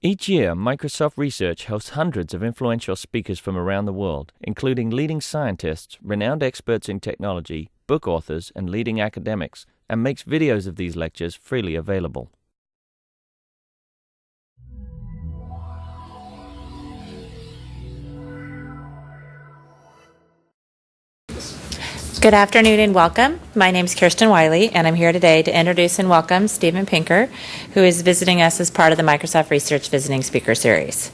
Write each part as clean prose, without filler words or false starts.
Each year, Microsoft Research hosts hundreds of influential speakers from around the world, including leading scientists, renowned experts in technology, book authors, and leading academics, and makes videos of these lectures freely available. Good afternoon and welcome. My name is Kirsten Wiley, and I'm here today to introduce and welcome Steven Pinker, who is visiting us as part of the Microsoft Research Visiting Speaker Series.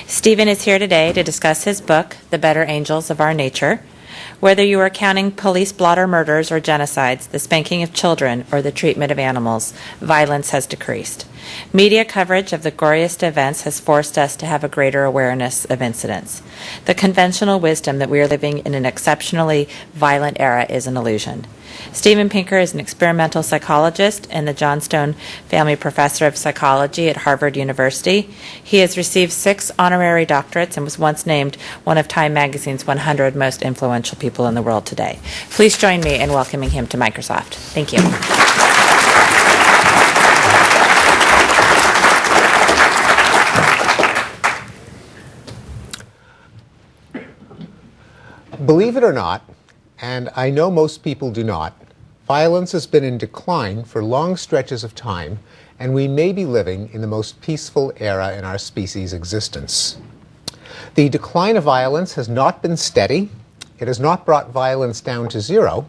Steven is here today to discuss his book, The Better Angels of Our Nature. Whether you are counting police blotter murders or genocides, the spanking of children, or the treatment of animals, violence has decreased. Media coverage of the goriest events has forced us to have a greater awareness of incidents. The conventional wisdom that we are living in an exceptionally violent era is an illusion. Steven Pinker is an experimental psychologist and the Johnstone Family Professor of Psychology at Harvard University. He has received 6 honorary doctorates and was once named one of Time Magazine's 100 most influential people in the world today. Please join me in welcoming him to Microsoft. Thank you. Believe it or not, and I know most people do not, violence has been in decline for long stretches of time, and we may be living in the most peaceful era in our species' existence. The decline of violence has not been steady, it has not brought violence down to zero,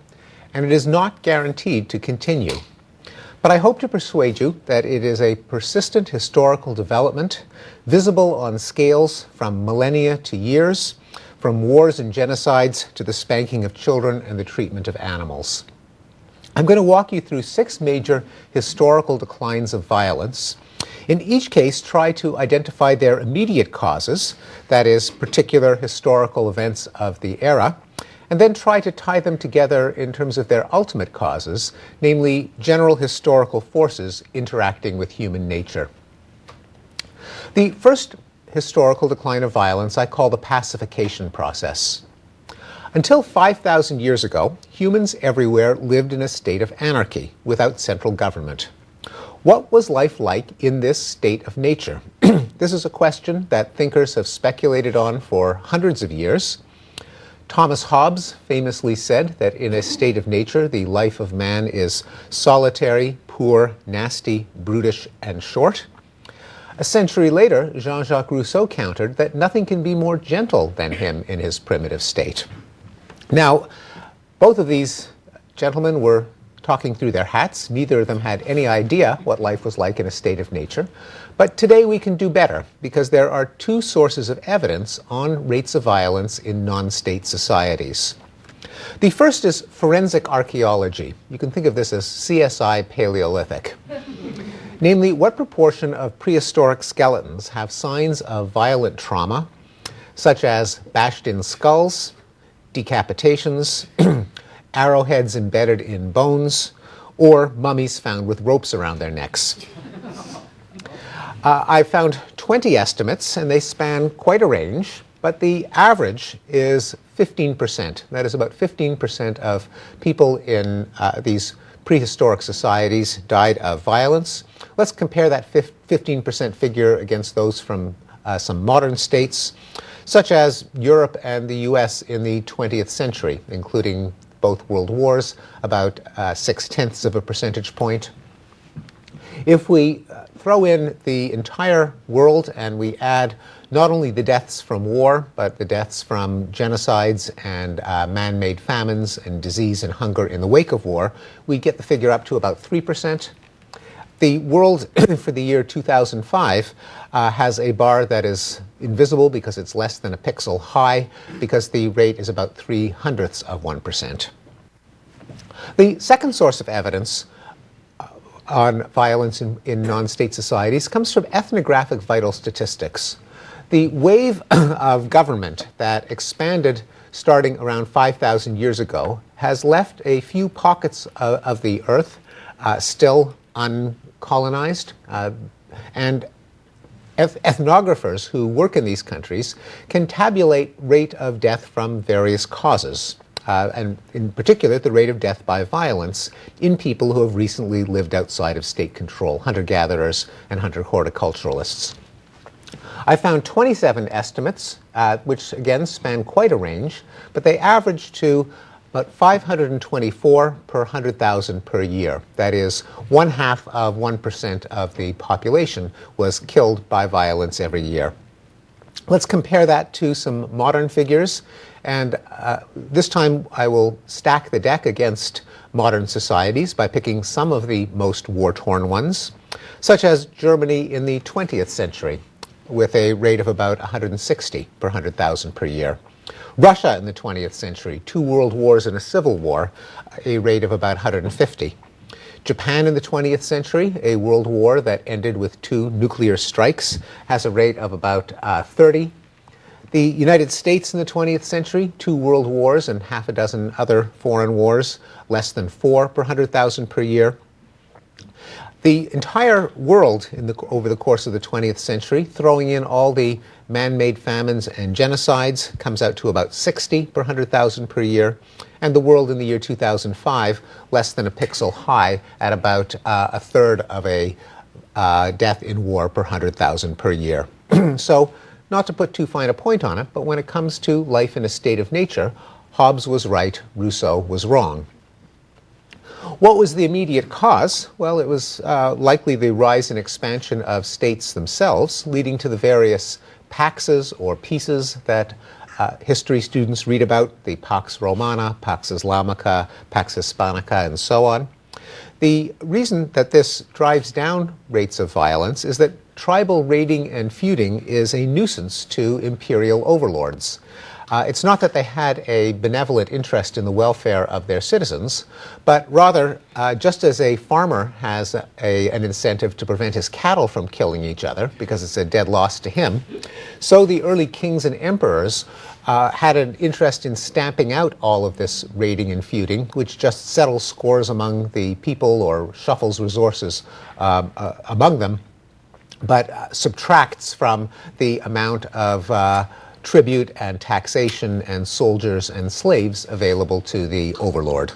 and it is not guaranteed to continue. But I hope to persuade you that it is a persistent historical development, visible on scales from millennia to years, from wars and genocides to the spanking of children and the treatment of animals. I'm going to walk you through 6 major historical declines of violence. In each case, try to identify their immediate causes, that is, particular historical events of the era, and then try to tie them together in terms of their ultimate causes, namely general historical forces interacting with human nature. The first historical decline of violence I call the pacification process. Until 5,000 years ago, humans everywhere lived in a state of anarchy without central government. What was life like in this state of nature? This is a question that thinkers have speculated on for hundreds of years. Thomas Hobbes famously said that in a state of nature, the life of man is solitary, poor, nasty, brutish, and short. A century later, Jean-Jacques Rousseau countered that nothing can be more gentle than him in his primitive state. Now, both of these gentlemen were talking through their hats. Neither of them had any idea what life was like in a state of nature. But today we can do better because there are 2 sources of evidence on rates of violence in non-state societies. The first is forensic archaeology. You can think of this as CSI Paleolithic. Namely, what proportion of prehistoric skeletons have signs of violent trauma, such as bashed-in skulls, decapitations, arrowheads embedded in bones, or mummies found with ropes around their necks. I found 20 estimates, and they span quite a range, but the average is 15%. That is, about 15% of people in these prehistoric societies died of violence. Let's compare that 15% figure against those from some modern states, such as Europe and the US in the 20th century, including both world wars, about 0.6 of a percentage point. If we throw in the entire world and we add not only the deaths from war, but the deaths from genocides and man-made famines and disease and hunger in the wake of war, we get the figure up to about 3%. The world for the year 2005 has a bar that is invisible because it's less than a pixel high, because the rate is about 0.03%. The second source of evidence on violence in non-state societies comes from ethnographic vital statistics. The wave of government that expanded starting around 5,000 years ago has left a few pockets of the earth still uncolonized, and ethnographers who work in these countries can tabulate rate of death from various causes, and in particular the rate of death by violence in people who have recently lived outside of state control, hunter-gatherers and hunter-horticulturalists. I found 27 estimates, which again span quite a range, but they average to about 524 per 100,000 per year. That is, 1/2 of 1% of the population was killed by violence every year. Let's compare that to some modern figures, and this time I will stack the deck against modern societies by picking some of the most war-torn ones, such as Germany in the 20th century, with a rate of about 160 per 100,000 per year. Russia in the 20th century, 2 world wars and a civil war, a rate of about 150. Japan in the 20th century, a world war that ended with 2 nuclear strikes, has a rate of about 30. The United States in the 20th century, 2 world wars and half a dozen other foreign wars, less than 4 per 100,000 per year. The entire world over the course of the 20th century, throwing in all the man-made famines and genocides, comes out to about 60 per 100,000 per year. And the world in the year 2005, less than a pixel high at about a third of a death in war per 100,000 per year. So, not to put too fine a point on it, but when it comes to life in a state of nature, Hobbes was right, Rousseau was wrong. What was the immediate cause? Well, it was likely the rise and expansion of states themselves, leading to the various paxes or peaces that history students read about, the Pax Romana, Pax Islamica, Pax Hispanica, and so on. The reason that this drives down rates of violence is that tribal raiding and feuding is a nuisance to imperial overlords. It's not that they had a benevolent interest in the welfare of their citizens, but rather, just as a farmer has an incentive to prevent his cattle from killing each other, because it's a dead loss to him, so the early kings and emperors had an interest in stamping out all of this raiding and feuding, which just settles scores among the people or shuffles resources among them, but subtracts from the amount of tribute and taxation and soldiers and slaves available to the overlord.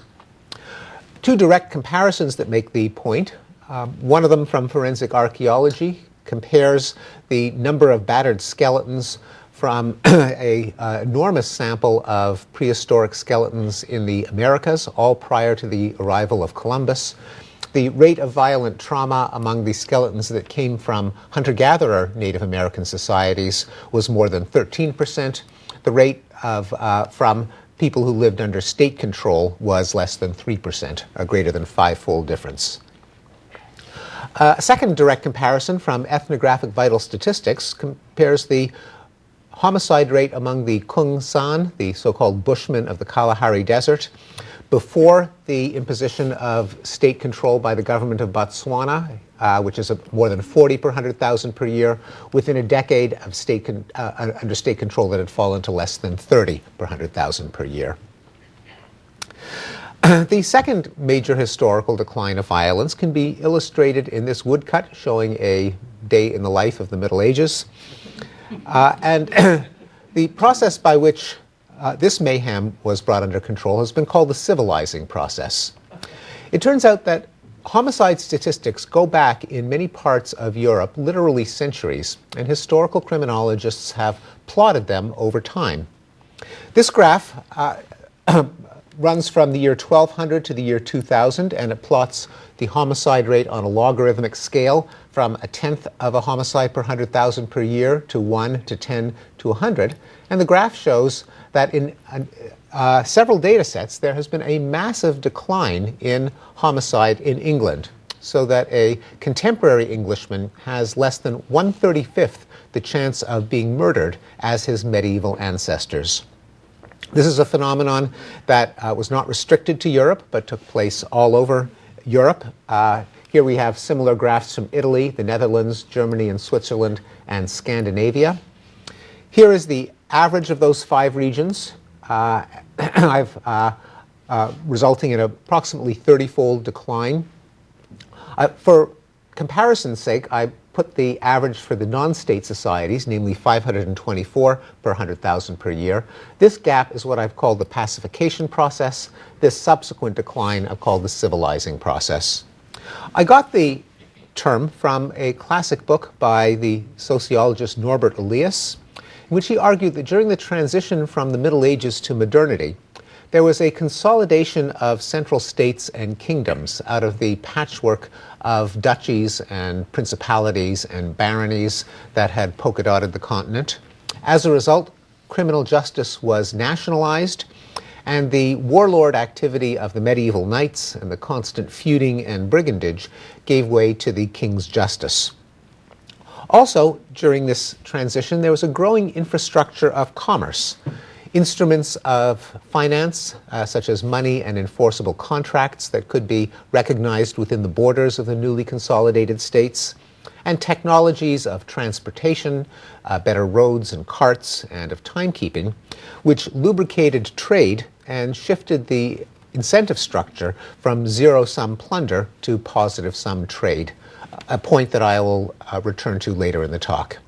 2 direct comparisons that make the point. One of them from forensic archaeology compares the number of battered skeletons from an enormous sample of prehistoric skeletons in the Americas, all prior to the arrival of Columbus. The rate of violent trauma among the skeletons that came from hunter-gatherer Native American societies was more than 13%. The rate of from people who lived under state control was less than 3%, a greater than 5-fold difference. A second direct comparison from ethnographic vital statistics compares the homicide rate among the Kung San, the so-called Bushmen of the Kalahari Desert, before the imposition of state control by the government of Botswana, which is more than 40 per 100,000 per year, within a decade of under state control that had fallen to less than 30 per 100,000 per year. The second major historical decline of violence can be illustrated in this woodcut showing a day in the life of the Middle Ages. And the process by which this mayhem was brought under control has been called the civilizing process. It turns out that homicide statistics go back in many parts of Europe literally centuries, and historical criminologists have plotted them over time. This graph runs from the year 1200 to the year 2000, and it plots the homicide rate on a logarithmic scale from 1/10 of a homicide per 100,000 per year to 1 to 10 to 100. And the graph shows that in several data sets there has been a massive decline in homicide in England, so that a contemporary Englishman has less than 1/35 the chance of being murdered as his medieval ancestors. This is a phenomenon that was not restricted to Europe, but took place all over Europe. Here we have similar graphs from Italy, the Netherlands, Germany, and Switzerland, and Scandinavia. Here is the average of those 5 regions, resulting in approximately 30-fold decline. For comparison's sake, I put the average for the non-state societies, namely 524 per 100,000 per year. This gap is what I've called the pacification process. This subsequent decline I've called the civilizing process. I got the term from a classic book by the sociologist Norbert Elias, in which he argued that during the transition from the Middle Ages to modernity, there was a consolidation of central states and kingdoms out of the patchwork of duchies and principalities and baronies that had polka-dotted the continent. As a result, criminal justice was nationalized, and the warlord activity of the medieval knights and the constant feuding and brigandage gave way to the king's justice. Also, during this transition, there was a growing infrastructure of commerce. Instruments of finance, such as money and enforceable contracts that could be recognized within the borders of the newly consolidated states, and technologies of transportation, better roads and carts, and of timekeeping, which lubricated trade and shifted the incentive structure from zero-sum plunder to positive-sum trade, a point that I will return to later in the talk.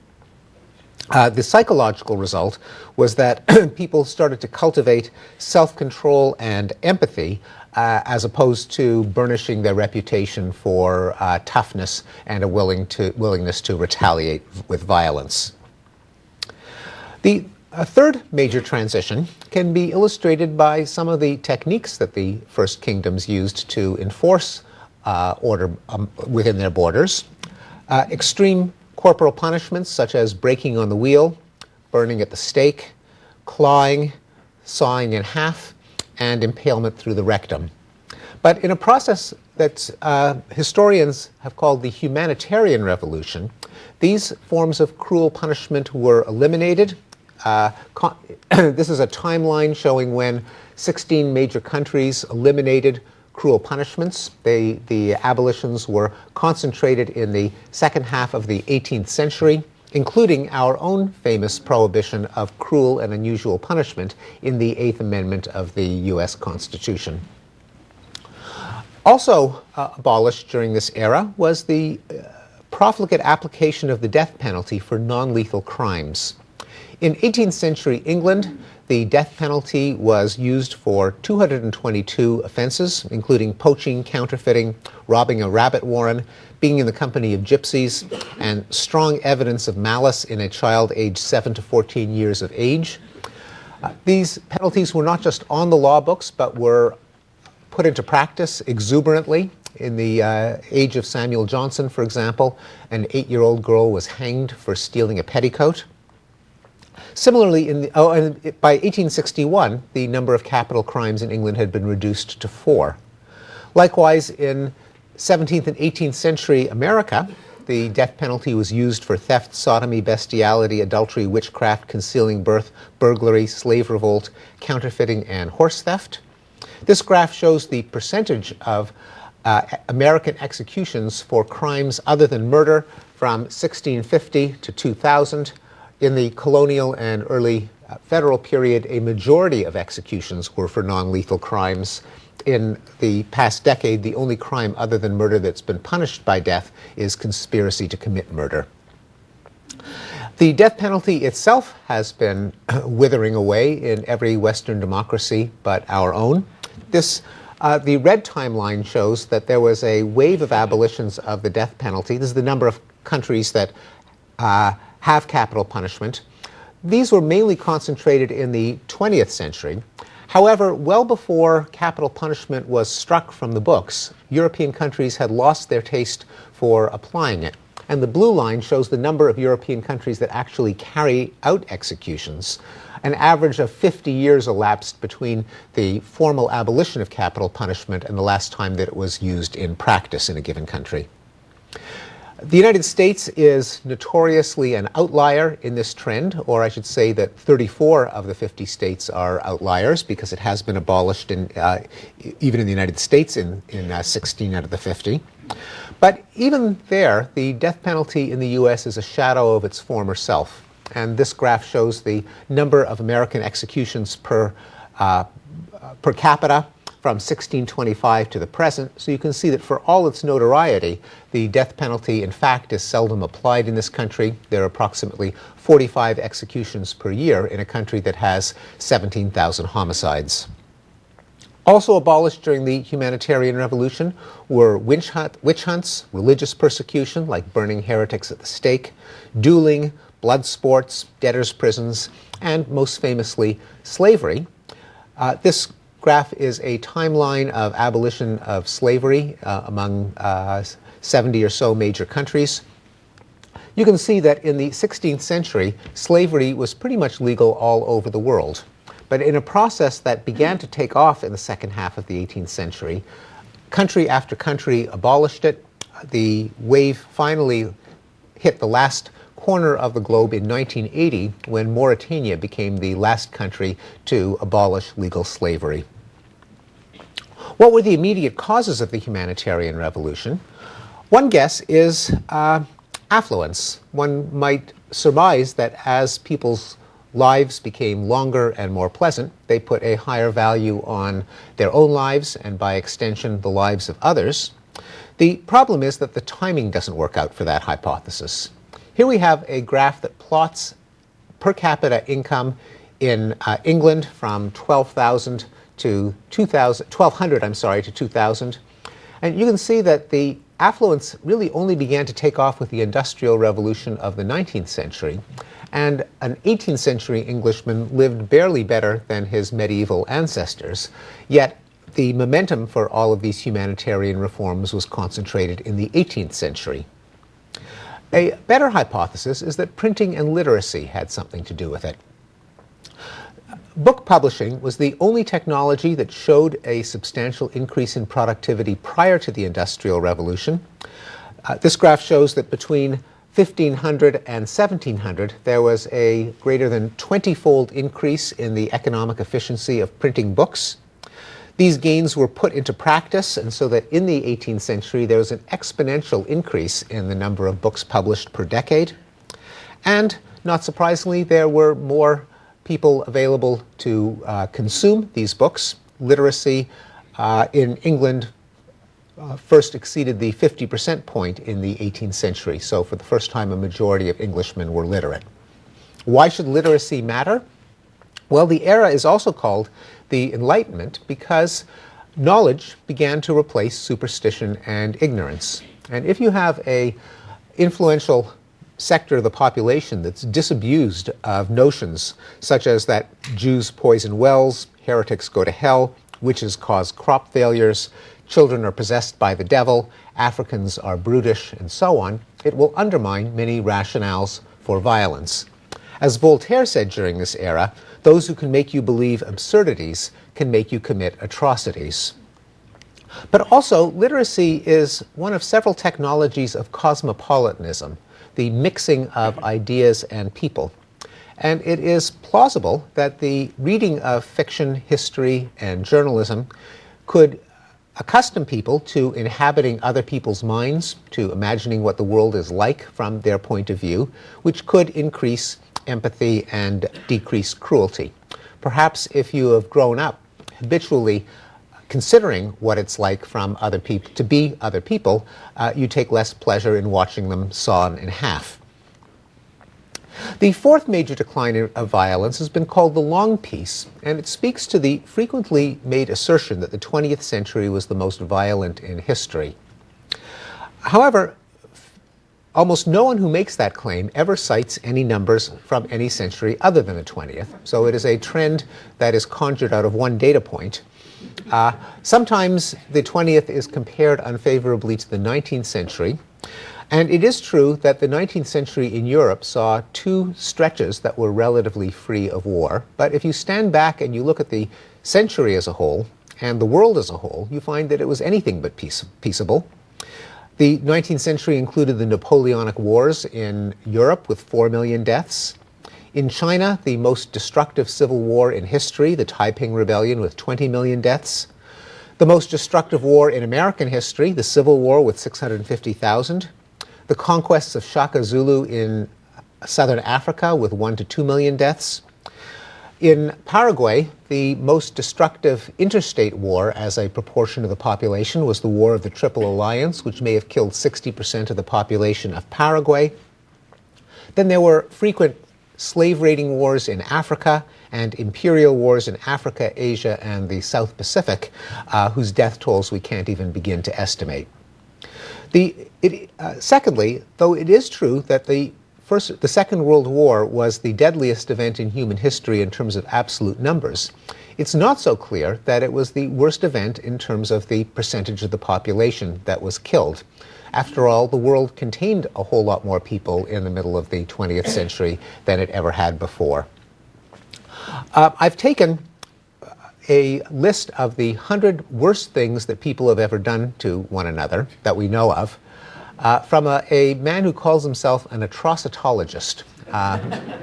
The psychological result was that people started to cultivate self-control and empathy as opposed to burnishing their reputation for toughness and a willingness to retaliate with violence. The third major transition can be illustrated by some of the techniques that the First Kingdoms used to enforce order within their borders. Extreme corporal punishments such as breaking on the wheel, burning at the stake, clawing, sawing in half, and impalement through the rectum. But in a process that historians have called the humanitarian revolution, these forms of cruel punishment were eliminated. This is a timeline showing when 16 major countries eliminated cruel punishments. The abolitions were concentrated in the second half of the 18th century, including our own famous prohibition of cruel and unusual punishment in the Eighth Amendment of the U.S. Constitution. Also abolished during this era was the profligate application of the death penalty for non-lethal crimes. In 18th century England, the death penalty was used for 222 offenses, including poaching, counterfeiting, robbing a rabbit warren, being in the company of gypsies, and strong evidence of malice in a child aged 7 to 14 years of age. These penalties were not just on the law books, but were put into practice exuberantly. In the age of Samuel Johnson, for example, an 8-year-old girl was hanged for stealing a petticoat. Similarly, by 1861, the number of capital crimes in England had been reduced to 4. Likewise, in 17th and 18th century America, the death penalty was used for theft, sodomy, bestiality, adultery, witchcraft, concealing birth, burglary, slave revolt, counterfeiting, and horse theft. This graph shows the percentage of American executions for crimes other than murder from 1650 to 2000. In the colonial and early federal period, a majority of executions were for non-lethal crimes. In the past decade, the only crime other than murder that's been punished by death is conspiracy to commit murder. The death penalty itself has been withering away in every Western democracy but our own. The red timeline shows that there was a wave of abolitions of the death penalty. This is the number of countries that have capital punishment. These were mainly concentrated in the 20th century. However, well before capital punishment was struck from the books, European countries had lost their taste for applying it. And the blue line shows the number of European countries that actually carry out executions. An average of 50 years elapsed between the formal abolition of capital punishment and the last time that it was used in practice in a given country. The United States is notoriously an outlier in this trend, or I should say that 34 of the 50 states are outliers because it has been abolished even in the United States in 16 out of the 50. But even there, the death penalty in the U.S. is a shadow of its former self. And this graph shows the number of American executions per capita from 1625 to the present. So you can see that for all its notoriety, the death penalty, in fact, is seldom applied in this country. There are approximately 45 executions per year in a country that has 17,000 homicides. Also abolished during the Humanitarian Revolution were witch hunts, religious persecution, like burning heretics at the stake, dueling, blood sports, debtors' prisons, and most famously, slavery. This graph is a timeline of abolition of slavery among 70 or so major countries. You can see that in the 16th century, slavery was pretty much legal all over the world. But in a process that began to take off in the second half of the 18th century, country after country abolished it. The wave finally hit the last corner of the globe in 1980 when Mauritania became the last country to abolish legal slavery. What were the immediate causes of the humanitarian revolution? One guess is affluence. One might surmise that as people's lives became longer and more pleasant, they put a higher value on their own lives and by extension the lives of others. The problem is that the timing doesn't work out for that hypothesis. Here we have a graph that plots per capita income in England from 12,000 to 1200, to 2000. And you can see that the affluence really only began to take off with the Industrial Revolution of the 19th century. And an 18th century Englishman lived barely better than his medieval ancestors. Yet the momentum for all of these humanitarian reforms was concentrated in the 18th century. A better hypothesis is that printing and literacy had something to do with it. Book publishing was the only technology that showed a substantial increase in productivity prior to the Industrial Revolution. This graph shows that between 1500 and 1700, there was a greater than 20-fold increase in the economic efficiency of printing books. These gains were put into practice, and so that in the 18th century, there was an exponential increase in the number of books published per decade. And, not surprisingly, there were more people available to consume these books. Literacy in England first exceeded the 50% point in the 18th century. So for the first time, a majority of Englishmen were literate. Why should literacy matter? Well, the era is also called the Enlightenment because knowledge began to replace superstition and ignorance. And if you have an influential sector of the population that's disabused of notions such as that Jews poison wells, heretics go to hell, witches cause crop failures, children are possessed by the devil, Africans are brutish, and so on, it will undermine many rationales for violence. As Voltaire said during this era, those who can make you believe absurdities can make you commit atrocities. But also, literacy is one of several technologies of cosmopolitanism, the mixing of ideas and people. And it is plausible that the reading of fiction, history, and journalism could accustom people to inhabiting other people's minds, to imagining what the world is like from their point of view, which could increase empathy and decrease cruelty. Perhaps if you have grown up habitually considering what it's like from other people to be other people, you take less pleasure in watching them sawn in half. The fourth major decline of violence has been called the long peace, and it speaks to the frequently made assertion that the 20th century was the most violent in history. However, almost no one who makes that claim ever cites any numbers from any century other than the 20th, so it is a trend that is conjured out of one data point. Sometimes the 20th is compared unfavorably to the 19th century, and it is true that the 19th century in Europe saw two stretches that were relatively free of war, but if you stand back and you look at the century as a whole and the world as a whole, you find that it was anything but peaceable. The 19th century included the Napoleonic Wars in Europe with 4 million deaths. In China, the most destructive civil war in history, the Taiping Rebellion with 20 million deaths. The most destructive war in American history, the Civil War with 650,000. The conquests of Shaka Zulu in southern Africa with 1 to 2 million deaths. In Paraguay, the most destructive interstate war as a proportion of the population was the War of the Triple Alliance, which may have killed 60% of the population of Paraguay. Then there were frequent slave raiding wars in Africa and imperial wars in Africa, Asia, and the South Pacific, whose death tolls we can't even begin to estimate. Secondly, though it is true that the Second World War was the deadliest event in human history in terms of absolute numbers, it's not so clear that it was the worst event in terms of the percentage of the population that was killed. After all, the world contained a whole lot more people in the middle of the 20th century than it ever had before. I've taken a list of the 100 worst things that people have ever done to one another that we know of from a man who calls himself an atrocitologist,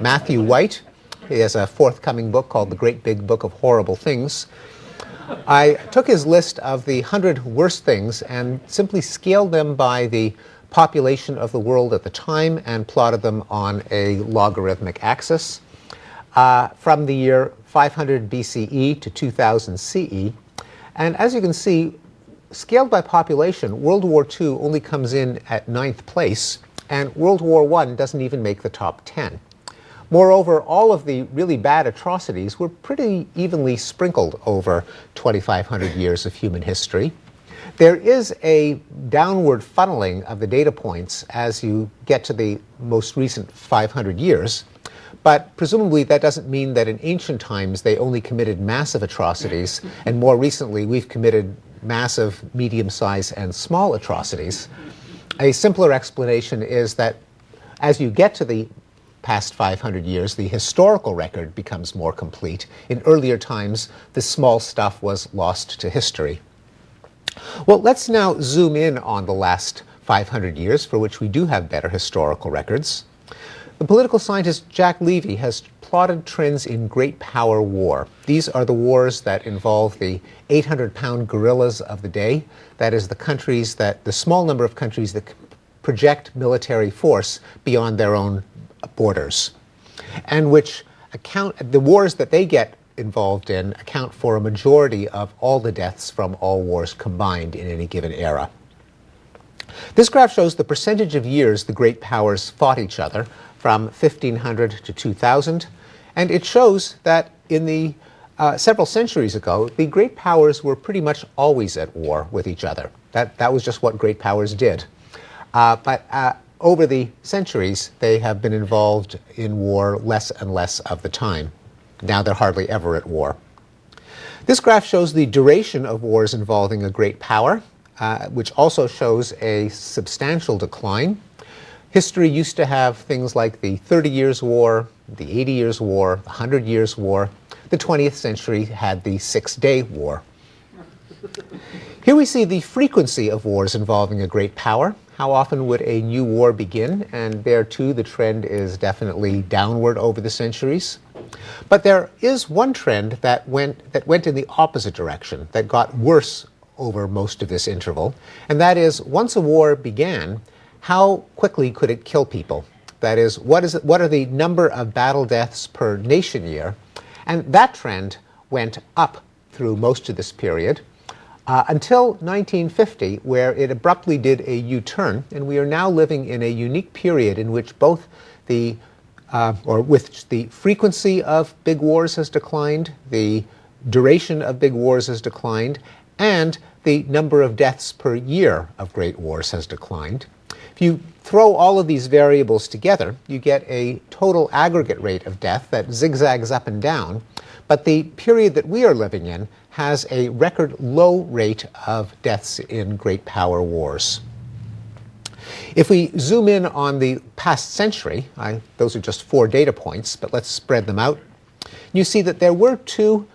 Matthew White. He has a forthcoming book called The Great Big Book of Horrible Things. I took his list of the 100 worst things and simply scaled them by the population of the world at the time and plotted them on a logarithmic axis from the year 500 BCE to 2000 CE. And as you can see, scaled by population, World War II only comes in at 9th place, and World War I doesn't even make the top 10. Moreover, all of the really bad atrocities were pretty evenly sprinkled over 2,500 years of human history. There is a downward funneling of the data points as you get to the most recent 500 years, but presumably that doesn't mean that in ancient times they only committed massive atrocities, and more recently we've committed massive, medium-sized, and small atrocities. A simpler explanation is that as you get to the past 500 years, the historical record becomes more complete. In earlier times, the small stuff was lost to history. Well, let's now zoom in on the last 500 years, for which we do have better historical records. The political scientist Jack Levy has plotted trends in great power war. These are the wars that involve the 800-pound gorillas of the day. That is, the small number of countries that project military force beyond their own borders, and which the wars that they get involved in account for a majority of all the deaths from all wars combined in any given era. This graph shows the percentage of years the great powers fought each other from 1500 to 2000, and it shows that in the several centuries ago, the great powers were pretty much always at war with each other. That was just what great powers did. But over the centuries, they have been involved in war less and less of the time. Now they're hardly ever at war. This graph shows the duration of wars involving a great power, which also shows a substantial decline. History used to have things like the 30 Years' War, the 80 Years' War, the 100 Years' War. The 20th century had the Six-Day War. Here we see the frequency of wars involving a great power. How often would a new war begin? And there, too, the trend is definitely downward over the centuries. But there is one trend that went in the opposite direction, that got worse over most of this interval, and that is, once a war began, how quickly could it kill people? That is, what are the number of battle deaths per nation year? And that trend went up through most of this period, until 1950, where it abruptly did a U-turn, and we are now living in a unique period in which both the frequency of big wars has declined, the duration of big wars has declined, and the number of deaths per year of great wars has declined. If you throw all of these variables together, you get a total aggregate rate of death that zigzags up and down, but the period that we are living in has a record low rate of deaths in great power wars. If we zoom in on the past century, those are just 4 data points, but let's spread them out. You see that there were 2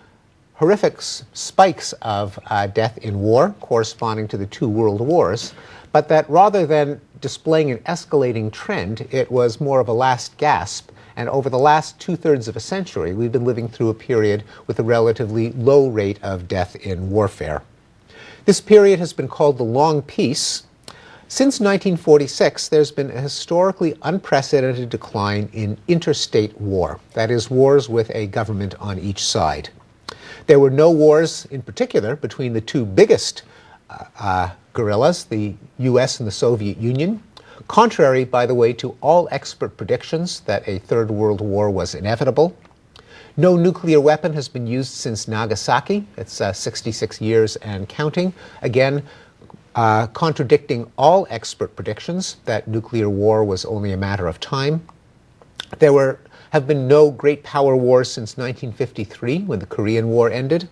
horrific spikes of death in war corresponding to the 2 world wars, but that rather than displaying an escalating trend, it was more of a last gasp. And over the last 2/3 of a century, we've been living through a period with a relatively low rate of death in warfare. This period has been called the Long Peace. Since 1946, there's been a historically unprecedented decline in interstate war, that is, wars with a government on each side. There were no wars in particular between the 2 biggest gorillas, the US and the Soviet Union. Contrary, by the way, to all expert predictions that a Third World War was inevitable. No nuclear weapon has been used since Nagasaki. It's 66 years and counting. Again, contradicting all expert predictions that nuclear war was only a matter of time. There have been no great power wars since 1953, when the Korean War ended.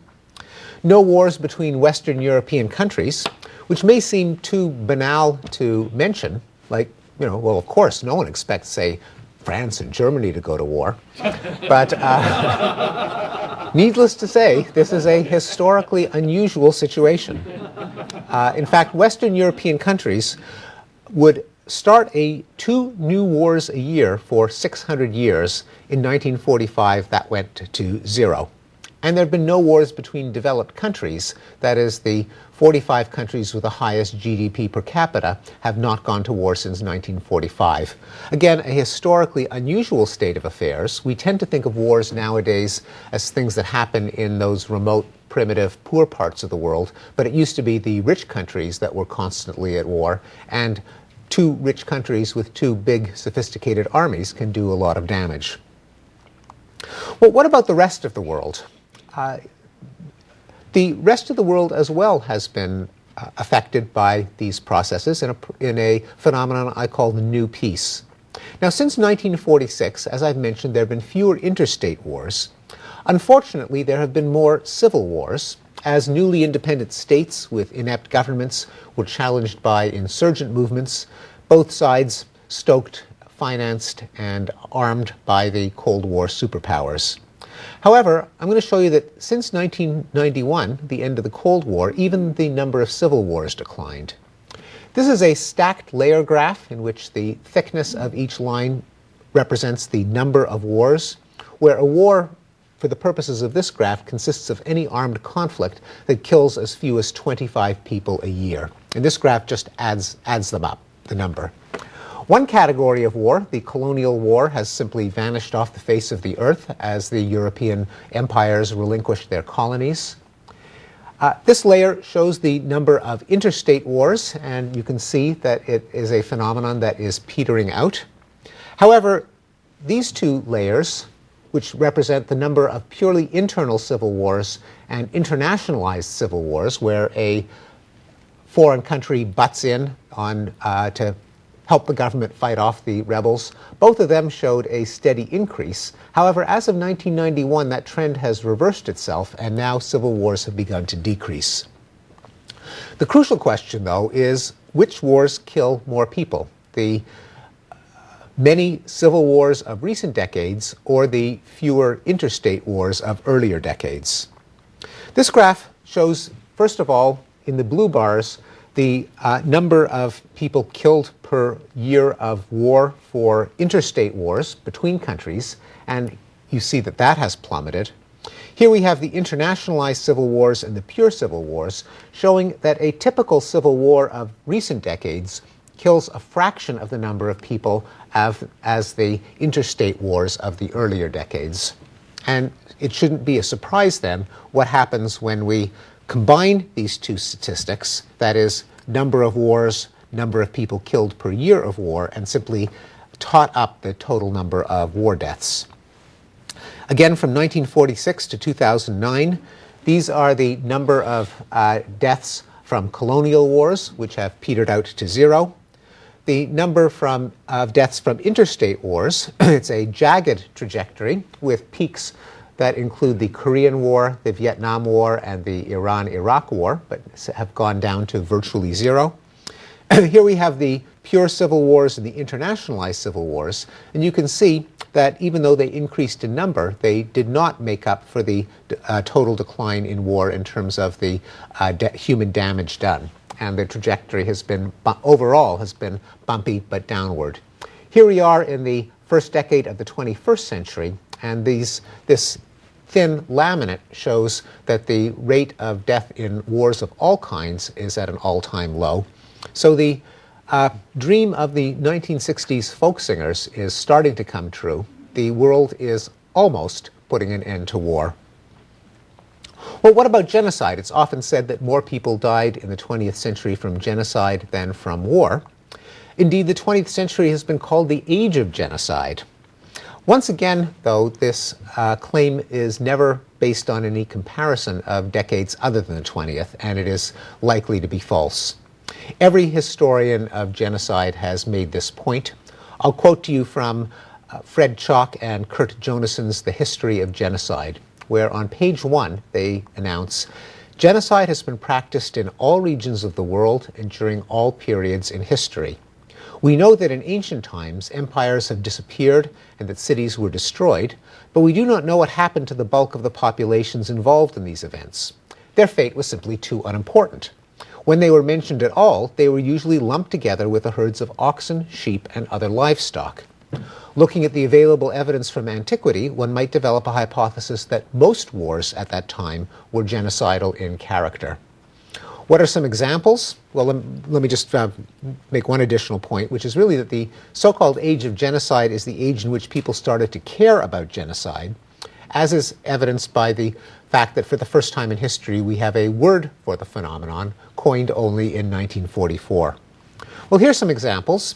No wars between Western European countries, which may seem too banal to mention. Like, well, of course, no one expects, say, France and Germany to go to war. But needless to say, this is a historically unusual situation. In fact, Western European countries would start 2 new wars a year for 600 years. In 1945, that went to 0. And there have been no wars between developed countries. That is, the 45 countries with the highest GDP per capita have not gone to war since 1945. Again, a historically unusual state of affairs. We tend to think of wars nowadays as things that happen in those remote, primitive, poor parts of the world, but it used to be the rich countries that were constantly at war, and 2 rich countries with 2 big, sophisticated armies can do a lot of damage. Well, what about the rest of the world? The rest of the world as well has been affected by these processes in a phenomenon I call the New Peace. Now, since 1946, as I've mentioned, there have been fewer interstate wars. Unfortunately, there have been more civil wars, as newly independent states with inept governments were challenged by insurgent movements, both sides stoked, financed, and armed by the Cold War superpowers. However, I'm going to show you that since 1991, the end of the Cold War, even the number of civil wars declined. This is a stacked layer graph in which the thickness of each line represents the number of wars, where a war, for the purposes of this graph, consists of any armed conflict that kills as few as 25 people a year. And this graph just adds them up, the number. One category of war, the colonial war, has simply vanished off the face of the earth as the European empires relinquished their colonies. This layer shows the number of interstate wars, and you can see that it is a phenomenon that is petering out. However, these 2 layers, which represent the number of purely internal civil wars and internationalized civil wars, where a foreign country butts in to help the government fight off the rebels. Both of them showed a steady increase. However, as of 1991, that trend has reversed itself, and now civil wars have begun to decrease. The crucial question, though, is which wars kill more people? The many civil wars of recent decades or the fewer interstate wars of earlier decades? This graph shows, first of all, in the blue bars, the number of people killed per year of war for interstate wars between countries, and you see that that has plummeted. Here we have the internationalized civil wars and the pure civil wars, showing that a typical civil war of recent decades kills a fraction of the number of people as the interstate wars of the earlier decades. And it shouldn't be a surprise then what happens when we combine these 2 statistics, that is, number of wars, number of people killed per year of war, and simply tot up the total number of war deaths. Again, from 1946 to 2009, these are the number of deaths from colonial wars, which have petered out to 0. The number of deaths from interstate wars, it's a jagged trajectory with peaks that include the Korean War, the Vietnam War, and the Iran-Iraq War, but have gone down to virtually 0. Here we have the pure civil wars and the internationalized civil wars, and you can see that even though they increased in number, they did not make up for the total decline in war in terms of the human damage done. And the trajectory has been, overall, has been bumpy but downward. Here we are in the first decade of the 21st century, and this thin laminate shows that the rate of death in wars of all kinds is at an all-time low. So the dream of the 1960s folk singers is starting to come true. The world is almost putting an end to war. Well, what about genocide? It's often said that more people died in the 20th century from genocide than from war. Indeed, the 20th century has been called the age of genocide. Once again, though, this claim is never based on any comparison of decades other than the 20th, and it is likely to be false. Every historian of genocide has made this point. I'll quote to you from Fred Chalk and Kurt Jonassen's The History of Genocide, where on page 1 they announce, "Genocide has been practiced in all regions of the world and during all periods in history. We know that in ancient times empires have disappeared and that cities were destroyed, but we do not know what happened to the bulk of the populations involved in these events. Their fate was simply too unimportant. When they were mentioned at all, they were usually lumped together with the herds of oxen, sheep, and other livestock. Looking at the available evidence from antiquity, one might develop a hypothesis that most wars at that time were genocidal in character." What are some examples? Well, let me just make one additional point, which is really that the so-called age of genocide is the age in which people started to care about genocide, as is evidenced by the fact that for the first time in history we have a word for the phenomenon, coined only in 1944. Well, here's some examples.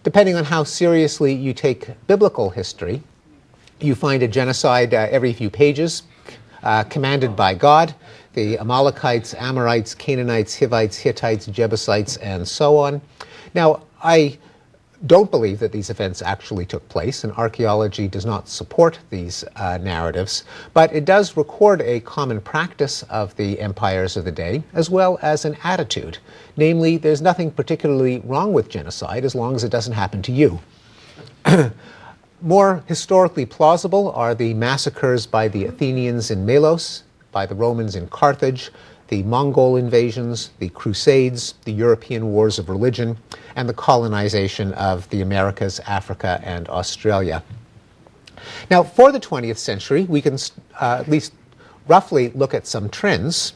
Depending on how seriously you take biblical history, you find a genocide every few pages, commanded by God. The Amalekites, Amorites, Canaanites, Hivites, Hittites, Jebusites, and so on. Now, I don't believe that these events actually took place, and archaeology does not support these narratives, but it does record a common practice of the empires of the day, as well as an attitude. Namely, there's nothing particularly wrong with genocide as long as it doesn't happen to you. More historically plausible are the massacres by the Athenians in Melos, by the Romans in Carthage, the Mongol invasions, the Crusades, the European wars of religion, and the colonization of the Americas, Africa, and Australia. Now, for the 20th century, we can at least roughly look at some trends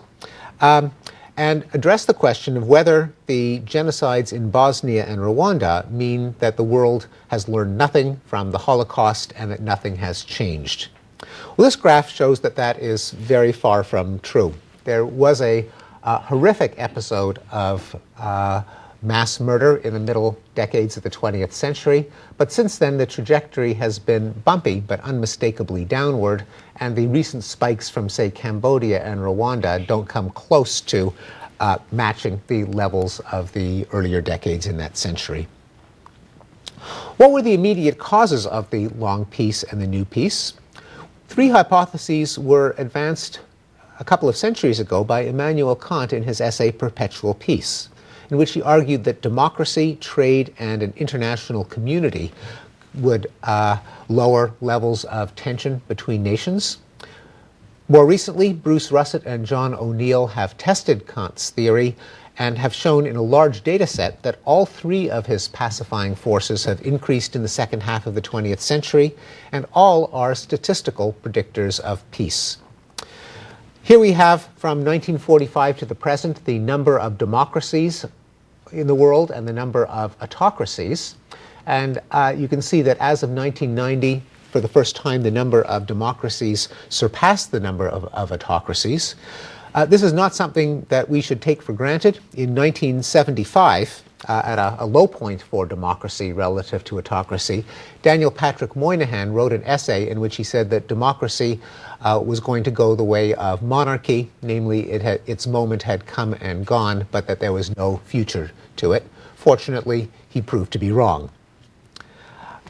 and address the question of whether the genocides in Bosnia and Rwanda mean that the world has learned nothing from the Holocaust and that nothing has changed. Well, this graph shows that that is very far from true. There was a horrific episode of mass murder in the middle decades of the 20th century, but since then the trajectory has been bumpy but unmistakably downward, and the recent spikes from, say, Cambodia and Rwanda don't come close to matching the levels of the earlier decades in that century. What were the immediate causes of the long peace and the new peace? Three hypotheses were advanced a couple of centuries ago by Immanuel Kant in his essay Perpetual Peace, in which he argued that democracy, trade, and an international community would lower levels of tension between nations. More recently, Bruce Russett and John O'Neill have tested Kant's theory and have shown in a large data set that all three of his pacifying forces have increased in the second half of the 20th century, and all are statistical predictors of peace. Here we have, from 1945 to the present, the number of democracies in the world and the number of autocracies. And you can see that as of 1990, for the first time, the number of democracies surpassed the number of autocracies. This is not something that we should take for granted. In 1975, at a low point for democracy relative to autocracy, Daniel Patrick Moynihan wrote an essay in which he said that democracy was going to go the way of monarchy, namely its moment had come and gone, but that there was no future to it. Fortunately, he proved to be wrong.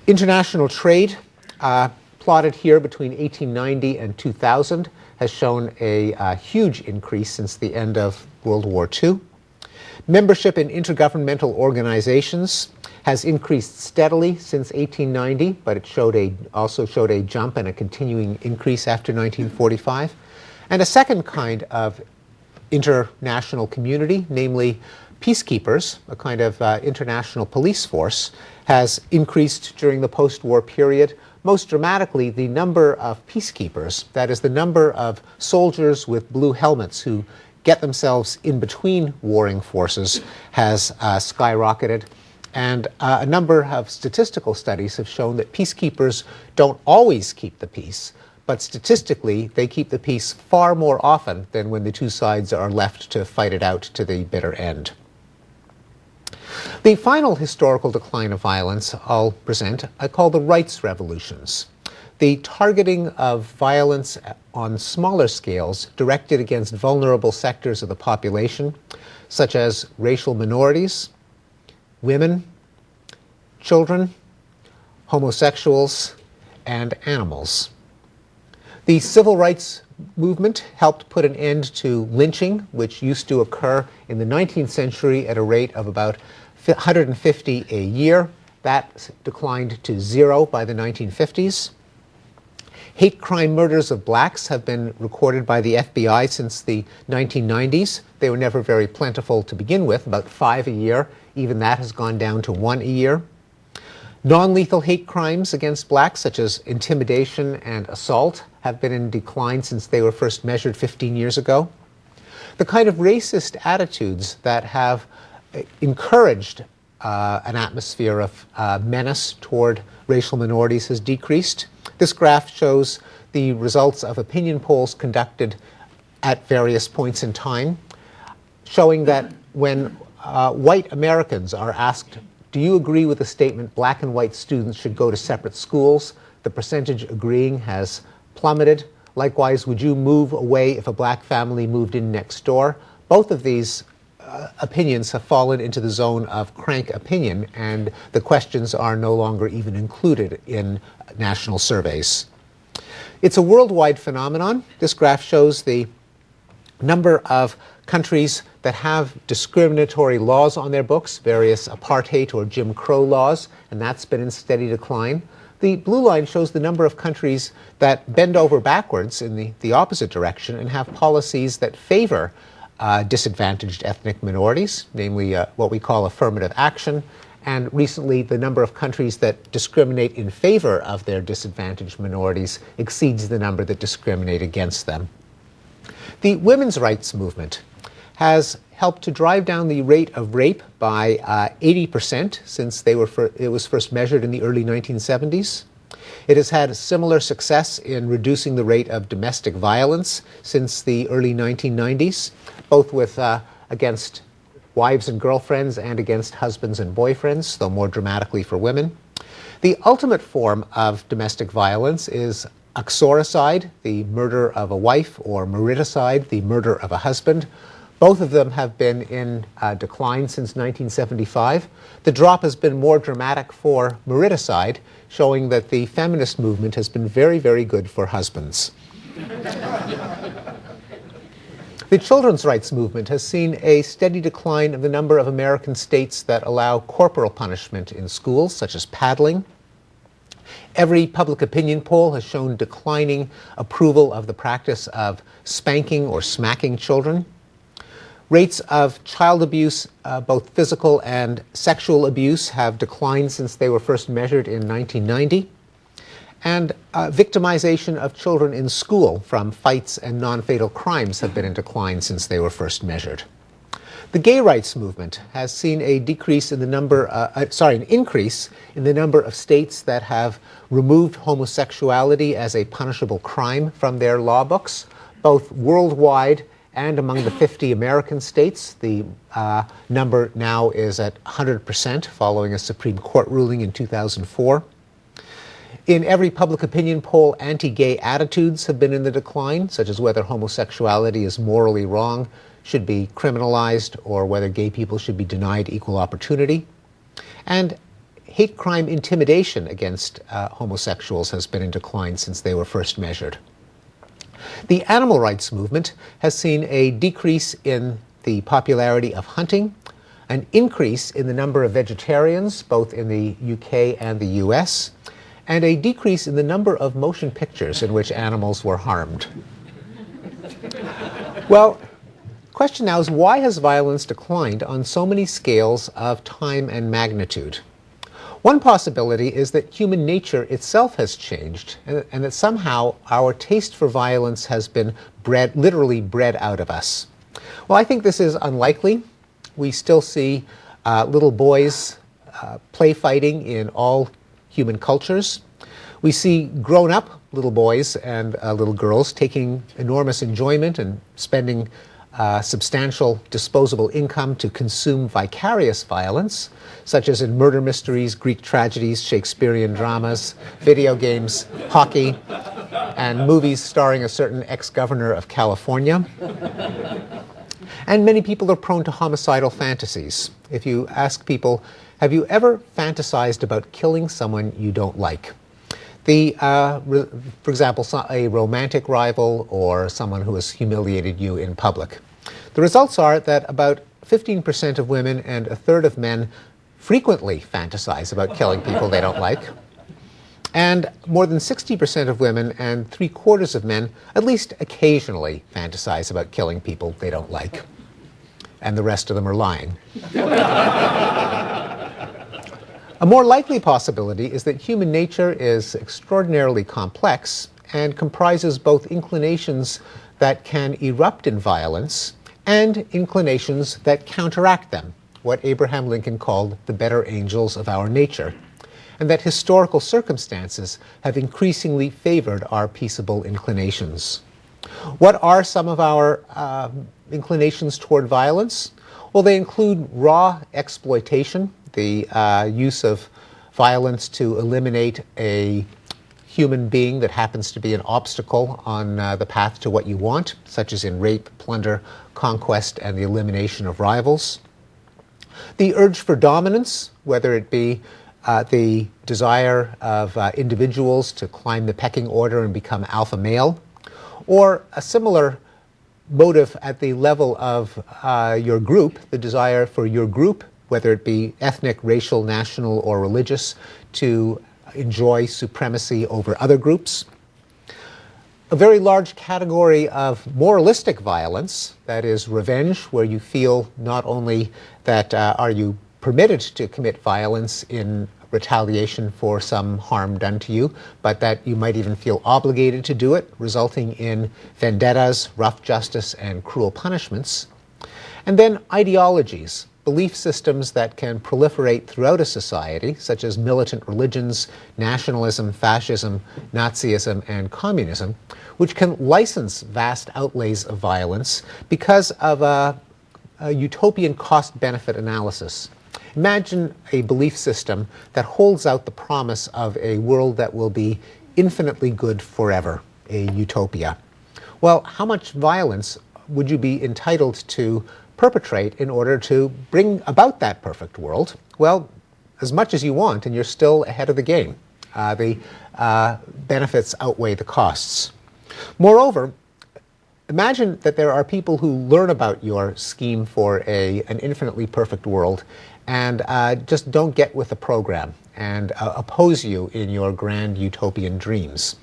International trade, plotted here between 1890 and 2000, has shown a huge increase since the end of World War II. Membership in intergovernmental organizations has increased steadily since 1890, but it also showed a jump and a continuing increase after 1945. And a second kind of international community, namely peacekeepers, a kind of international police force, has increased during the post-war period. Most dramatically, the number of peacekeepers, that is the number of soldiers with blue helmets who get themselves in between warring forces, has skyrocketed. And a number of statistical studies have shown that peacekeepers don't always keep the peace, but statistically they keep the peace far more often than when the two sides are left to fight it out to the bitter end. The final historical decline of violence I'll present I call the rights revolutions. The targeting of violence on smaller scales directed against vulnerable sectors of the population, such as racial minorities, women, children, homosexuals, and animals. The civil rights movement helped put an end to lynching, which used to occur in the 19th century at a rate of about 150 a year. That declined to 0 by the 1950s. Hate crime murders of blacks have been recorded by the FBI since the 1990s. They were never very plentiful to begin with, about 5 a year. Even that has gone down to 1 a year. Non-lethal hate crimes against blacks, such as intimidation and assault, have been in decline since they were first measured 15 years ago. The kind of racist attitudes that have encouraged an atmosphere of menace toward racial minorities has decreased. This graph shows the results of opinion polls conducted at various points in time, showing that when white Americans are asked, do you agree with the statement black and white students should go to separate schools, the percentage agreeing has plummeted. Likewise, would you move away if a black family moved in next door? Both of these opinions have fallen into the zone of crank opinion, and the questions are no longer even included in national surveys. It's a worldwide phenomenon. This graph shows the number of countries that have discriminatory laws on their books, various apartheid or Jim Crow laws, and that's been in steady decline. The blue line shows the number of countries that bend over backwards in the opposite direction and have policies that favor disadvantaged ethnic minorities, namely what we call affirmative action, and recently the number of countries that discriminate in favor of their disadvantaged minorities exceeds the number that discriminate against them. The women's rights movement has helped to drive down the rate of rape by 80% since it was first measured in the early 1970s. It has had similar success in reducing the rate of domestic violence since the early 1990s, both with against wives and girlfriends and against husbands and boyfriends, though more dramatically for women. The ultimate form of domestic violence is uxoricide, the murder of a wife, or mariticide, the murder of a husband. Both of them have been in decline since 1975. The drop has been more dramatic for mariticide, showing that the feminist movement has been very, very good for husbands. The children's rights movement has seen a steady decline of the number of American states that allow corporal punishment in schools, such as paddling. Every public opinion poll has shown declining approval of the practice of spanking or smacking children. Rates of child abuse, both physical and sexual abuse, have declined since they were first measured in 1990. And victimization of children in school from fights and non-fatal crimes have been in decline since they were first measured. The gay rights movement has seen a decrease in the number, an increase in the number of states that have removed homosexuality as a punishable crime from their law books, both worldwide and among the 50 American states. The number now is at 100% following a Supreme Court ruling in 2004. In every public opinion poll, anti-gay attitudes have been in the decline, such as whether homosexuality is morally wrong, should be criminalized, or whether gay people should be denied equal opportunity. And hate crime intimidation against homosexuals has been in decline since they were first measured. The animal rights movement has seen a decrease in the popularity of hunting, an increase in the number of vegetarians, both in the UK and the US, and a decrease in the number of motion pictures in which animals were harmed. Well, the question now is, why has violence declined on so many scales of time and magnitude? One possibility is that human nature itself has changed, and that somehow our taste for violence has been literally bred out of us. Well, I think this is unlikely. We still see little boys play fighting in all human cultures. We see grown-up little boys and little girls taking enormous enjoyment and spending substantial disposable income to consume vicarious violence, such as in murder mysteries, Greek tragedies, Shakespearean dramas, video games, hockey, and movies starring a certain ex-governor of California. And many people are prone to homicidal fantasies. If you ask people, have you ever fantasized about killing someone you don't like? For example, a romantic rival or someone who has humiliated you in public. The results are that about 15% of women and a third of men frequently fantasize about killing people they don't like. And more than 60% of women and 3/4 of men at least occasionally fantasize about killing people they don't like. And the rest of them are lying. A more likely possibility is that human nature is extraordinarily complex and comprises both inclinations that can erupt in violence and inclinations that counteract them, what Abraham Lincoln called the better angels of our nature, and that historical circumstances have increasingly favored our peaceable inclinations. What are some of our inclinations toward violence? Well, they include raw exploitation, the use of violence to eliminate a human being that happens to be an obstacle on the path to what you want, such as in rape, plunder, conquest, and the elimination of rivals. The urge for dominance, whether it be the desire of individuals to climb the pecking order and become alpha male, or a similar motive at the level of your group, the desire for your group, whether it be ethnic, racial, national, or religious, to enjoy supremacy over other groups. A very large category of moralistic violence, that is revenge, where you feel not only that are you permitted to commit violence in retaliation for some harm done to you, but that you might even feel obligated to do it, resulting in vendettas, rough justice, and cruel punishments. And then ideologies, belief systems that can proliferate throughout a society, such as militant religions, nationalism, fascism, Nazism, and communism, which can license vast outlays of violence because of a utopian cost-benefit analysis. Imagine a belief system that holds out the promise of a world that will be infinitely good forever, a utopia. Well, how much violence would you be entitled to perpetrate in order to bring about that perfect world? Well, as much as you want, and you're still ahead of the game. The benefits outweigh the costs. Moreover, imagine that there are people who learn about your scheme for an infinitely perfect world and just don't get with the program and oppose you in your grand utopian dreams.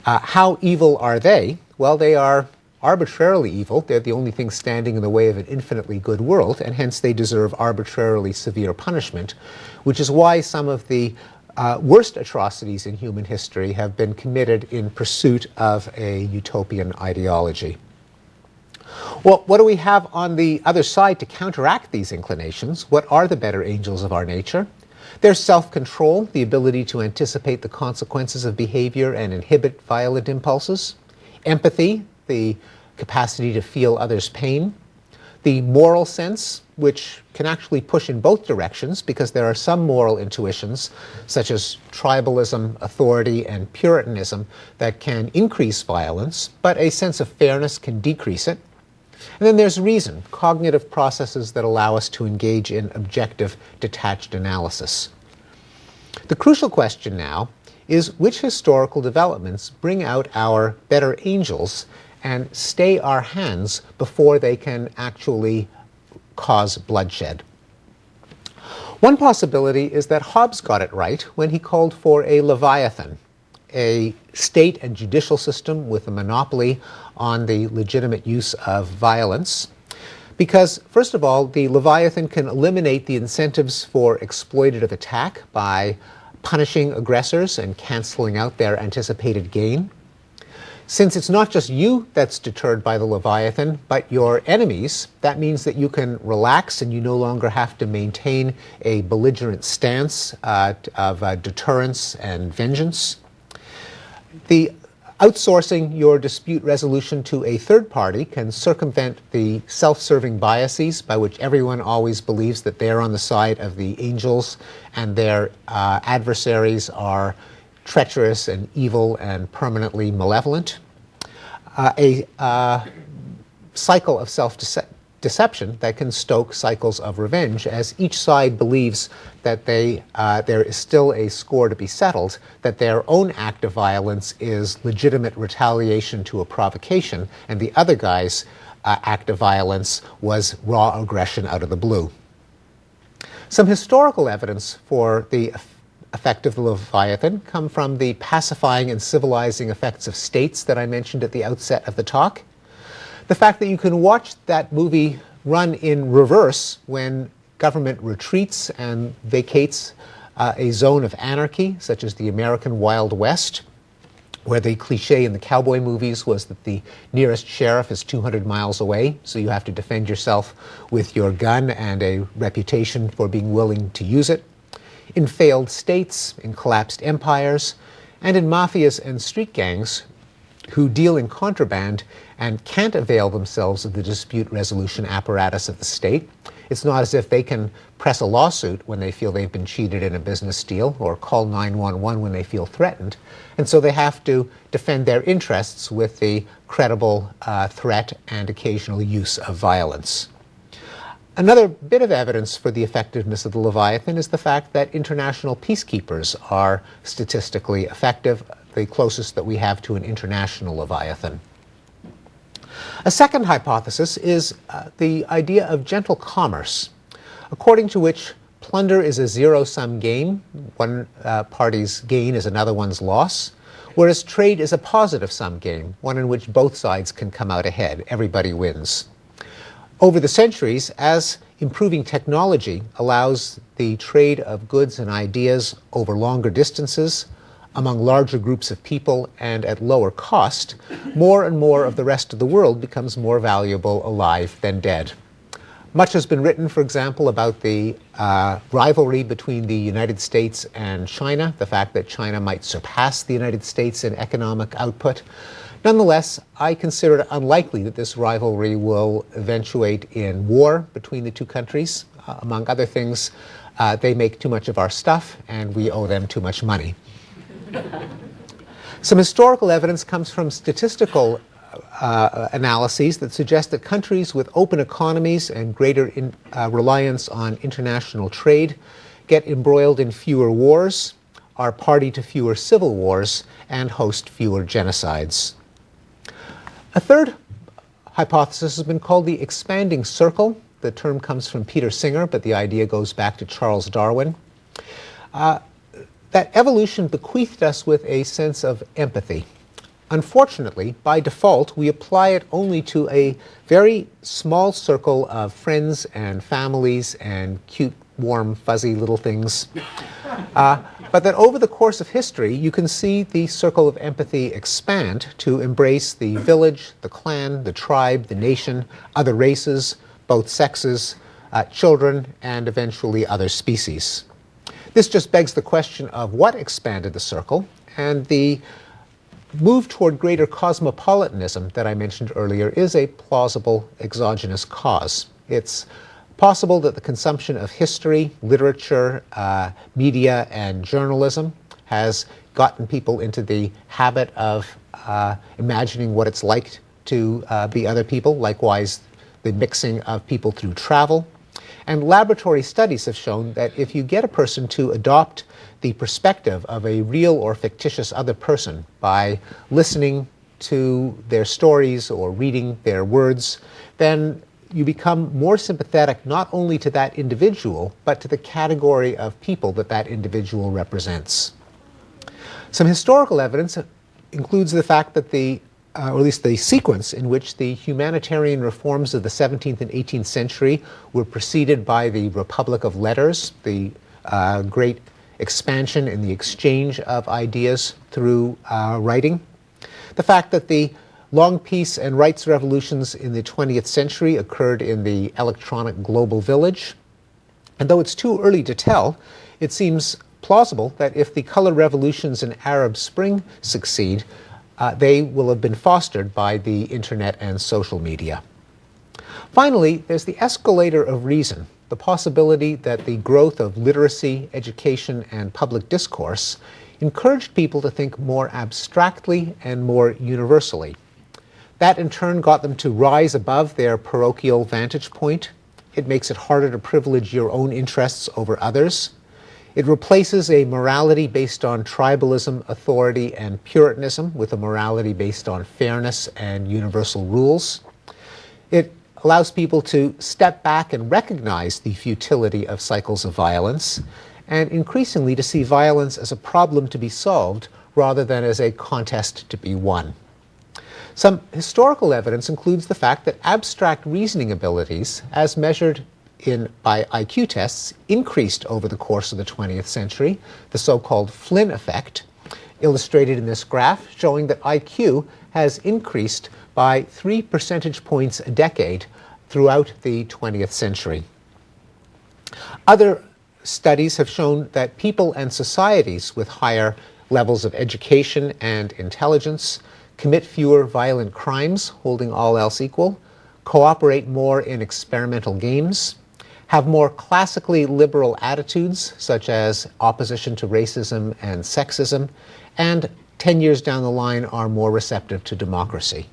How evil are they? Well, they are arbitrarily evil. They're the only thing standing in the way of an infinitely good world, and hence they deserve arbitrarily severe punishment, which is why some of the worst atrocities in human history have been committed in pursuit of a utopian ideology. Well, what do we have on the other side to counteract these inclinations? What are the better angels of our nature? There's self-control, the ability to anticipate the consequences of behavior and inhibit violent impulses. Empathy, the capacity to feel others' pain. The moral sense, which can actually push in both directions because there are some moral intuitions, such as tribalism, authority, and Puritanism, that can increase violence, but a sense of fairness can decrease it. And then there's reason, cognitive processes that allow us to engage in objective, detached analysis. The crucial question now is which historical developments bring out our better angels and stay our hands before they can actually cause bloodshed. One possibility is that Hobbes got it right when he called for a Leviathan, a state and judicial system with a monopoly on the legitimate use of violence. Because, first of all, the Leviathan can eliminate the incentives for exploitative attack by punishing aggressors and canceling out their anticipated gain. Since it's not just you that's deterred by the Leviathan, but your enemies, that means that you can relax and you no longer have to maintain a belligerent stance of deterrence and vengeance. The Outsourcing your dispute resolution to a third party can circumvent the self-serving biases by which everyone always believes that they're on the side of the angels and their adversaries are treacherous and evil and permanently malevolent. A cycle of self-deception that can stoke cycles of revenge, as each side believes that there is still a score to be settled, that their own act of violence is legitimate retaliation to a provocation, and the other guy's act of violence was raw aggression out of the blue. Some historical evidence for the effect of the Leviathan come from the pacifying and civilizing effects of states that I mentioned at the outset of the talk. The fact that you can watch that movie run in reverse when government retreats and vacates a zone of anarchy, such as the American Wild West, where the cliche in the cowboy movies was that the nearest sheriff is 200 miles away, so you have to defend yourself with your gun and a reputation for being willing to use it. In failed states, in collapsed empires, and in mafias and street gangs who deal in contraband and can't avail themselves of the dispute resolution apparatus of the state. It's not as if they can press a lawsuit when they feel they've been cheated in a business deal or call 911 when they feel threatened. And so they have to defend their interests with the credible threat and occasional use of violence. Another bit of evidence for the effectiveness of the Leviathan is the fact that international peacekeepers are statistically effective, the closest that we have to an international Leviathan. A second hypothesis is the idea of gentle commerce, according to which plunder is a zero-sum game. One party's gain is another one's loss, whereas trade is a positive-sum game, one in which both sides can come out ahead. Everybody wins. Over the centuries, as improving technology allows the trade of goods and ideas over longer distances, among larger groups of people and at lower cost, more and more of the rest of the world becomes more valuable alive than dead. Much has been written, for example, about the rivalry between the United States and China, the fact that China might surpass the United States in economic output. Nonetheless, I consider it unlikely that this rivalry will eventuate in war between the two countries. Among other things, they make too much of our stuff and we owe them too much money. Some historical evidence comes from statistical analyses that suggest that countries with open economies and greater reliance on international trade get embroiled in fewer wars, are party to fewer civil wars, and host fewer genocides. A third hypothesis has been called the expanding circle. The term comes from Peter Singer, but the idea goes back to Charles Darwin. That evolution bequeathed us with a sense of empathy. Unfortunately, by default, we apply it only to a very small circle of friends and families and cute, warm, fuzzy little things. But that over the course of history, you can see the circle of empathy expand to embrace the village, the clan, the tribe, the nation, other races, both sexes, children, and eventually other species. This just begs the question of what expanded the circle, and the move toward greater cosmopolitanism that I mentioned earlier is a plausible exogenous cause. It's possible that the consumption of history, literature, media, and journalism has gotten people into the habit of imagining what it's like to be other people, likewise the mixing of people through travel. And laboratory studies have shown that if you get a person to adopt the perspective of a real or fictitious other person by listening to their stories or reading their words, then you become more sympathetic not only to that individual, but to the category of people that that individual represents. Some historical evidence includes the fact that or at least the sequence in which the humanitarian reforms of the 17th and 18th century were preceded by the Republic of Letters, the great expansion in the exchange of ideas through writing. The fact that the long peace and rights revolutions in the 20th century occurred in the electronic global village. And though it's too early to tell, it seems plausible that if the color revolutions in Arab Spring succeed, They will have been fostered by the internet and social media. Finally, there's the escalator of reason, the possibility that the growth of literacy, education, and public discourse encouraged people to think more abstractly and more universally. That in turn got them to rise above their parochial vantage point. It makes it harder to privilege your own interests over others. It replaces a morality based on tribalism, authority, and Puritanism with a morality based on fairness and universal rules. It allows people to step back and recognize the futility of cycles of violence, and increasingly to see violence as a problem to be solved rather than as a contest to be won. Some historical evidence includes the fact that abstract reasoning abilities, as measured by IQ tests, increased over the course of the 20th century, the so-called Flynn effect, illustrated in this graph, showing that IQ has increased by 3 percentage points a decade throughout the 20th century. Other studies have shown that people and societies with higher levels of education and intelligence commit fewer violent crimes, holding all else equal, cooperate more in experimental games, have more classically liberal attitudes, such as opposition to racism and sexism, and 10 years down the line are more receptive to democracy.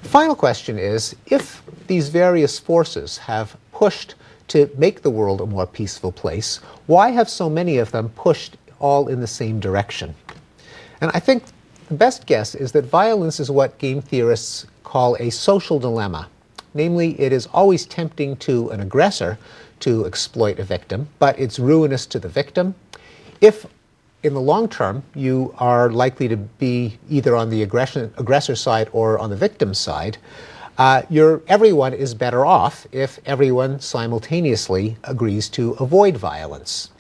The final question is, if these various forces have pushed to make the world a more peaceful place, why have so many of them pushed all in the same direction? And I think the best guess is that violence is what game theorists call a social dilemma. Namely, it is always tempting to an aggressor to exploit a victim, but it's ruinous to the victim. If in the long term, you are likely to be either on the aggressor side or on the victim side, everyone is better off if everyone simultaneously agrees to avoid violence.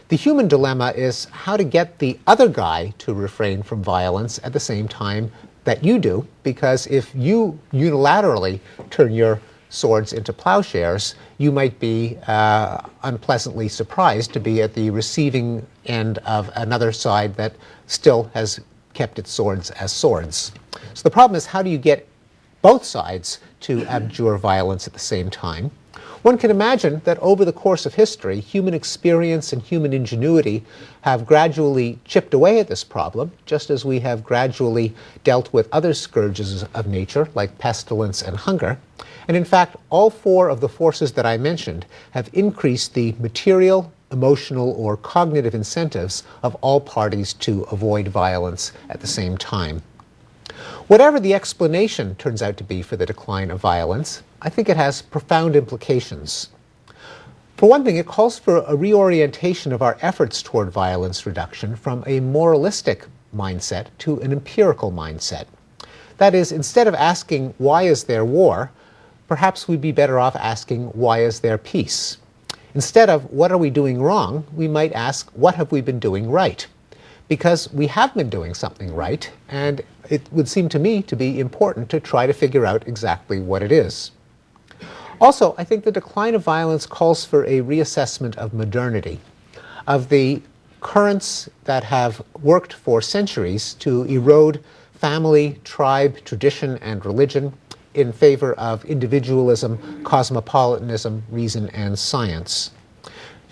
The human dilemma is how to get the other guy to refrain from violence at the same time that you do, because if you unilaterally turn your swords into plowshares, you might be unpleasantly surprised to be at the receiving end of another side that still has kept its swords as swords. So the problem is, how do you get both sides to abjure violence at the same time? One can imagine that over the course of history, human experience and human ingenuity have gradually chipped away at this problem, just as we have gradually dealt with other scourges of nature, like pestilence and hunger. And in fact, all four of the forces that I mentioned have increased the material, emotional, or cognitive incentives of all parties to avoid violence at the same time. Whatever the explanation turns out to be for the decline of violence, I think it has profound implications. For one thing, it calls for a reorientation of our efforts toward violence reduction from a moralistic mindset to an empirical mindset. That is, instead of asking, why is there war, perhaps we'd be better off asking, why is there peace? Instead of, what are we doing wrong, we might ask, what have we been doing right? Because we have been doing something right, and it would seem to me to be important to try to figure out exactly what it is. Also, I think the decline of violence calls for a reassessment of modernity, of the currents that have worked for centuries to erode family, tribe, tradition, and religion in favor of individualism, cosmopolitanism, reason, and science.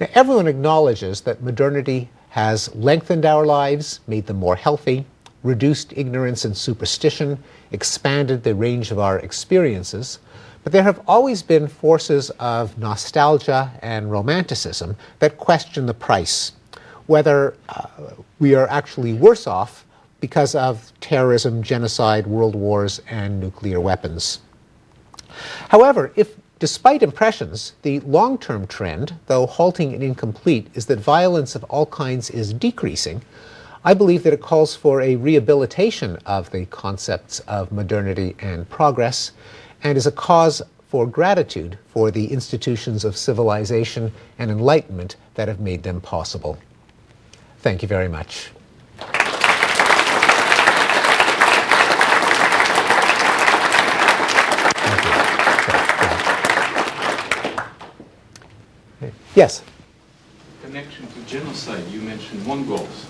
Now, everyone acknowledges that modernity has lengthened our lives, made them more healthy, reduced ignorance and superstition, expanded the range of our experiences. But there have always been forces of nostalgia and romanticism that question the price, whether we are actually worse off because of terrorism, genocide, world wars, and nuclear weapons. However, if despite impressions, the long-term trend, though halting and incomplete, is that violence of all kinds is decreasing, I believe that it calls for a rehabilitation of the concepts of modernity and progress, and is a cause for gratitude for the institutions of civilization and enlightenment that have made them possible. Thank you very much. Yes? Connection to genocide, you mentioned Mongols.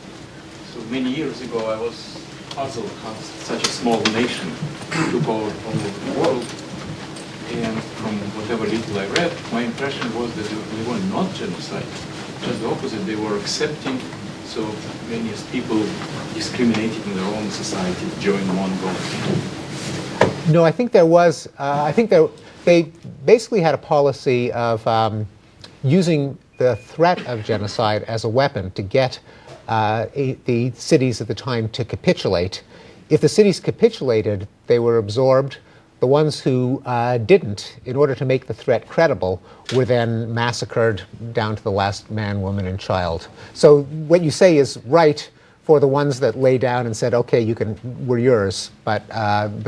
So many years ago I was puzzled how such a small nation took over all over the world. And from whatever little I read, my impression was that they were not genocide. Just the opposite, they were accepting so many as people discriminated in their own society during Mongol. No, I think there was. They basically had a policy of using the threat of genocide as a weapon to get the cities at the time to capitulate. If the cities capitulated, they were absorbed. The ones who didn't, in order to make the threat credible, were then massacred down to the last man, woman, and child. So what you say is right for the ones that lay down and said, "Okay, we're yours," but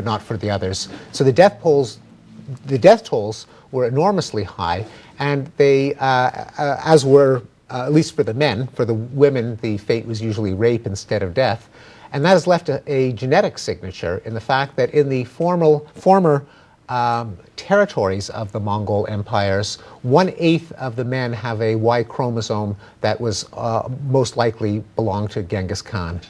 not for the others. So the death tolls were enormously high, and they, as were at least for the men. For the women, the fate was usually rape instead of death. And that has left a genetic signature in the fact that in the former territories of the Mongol empires, 1/8 of the men have a Y chromosome that was most likely belonged to Genghis Khan.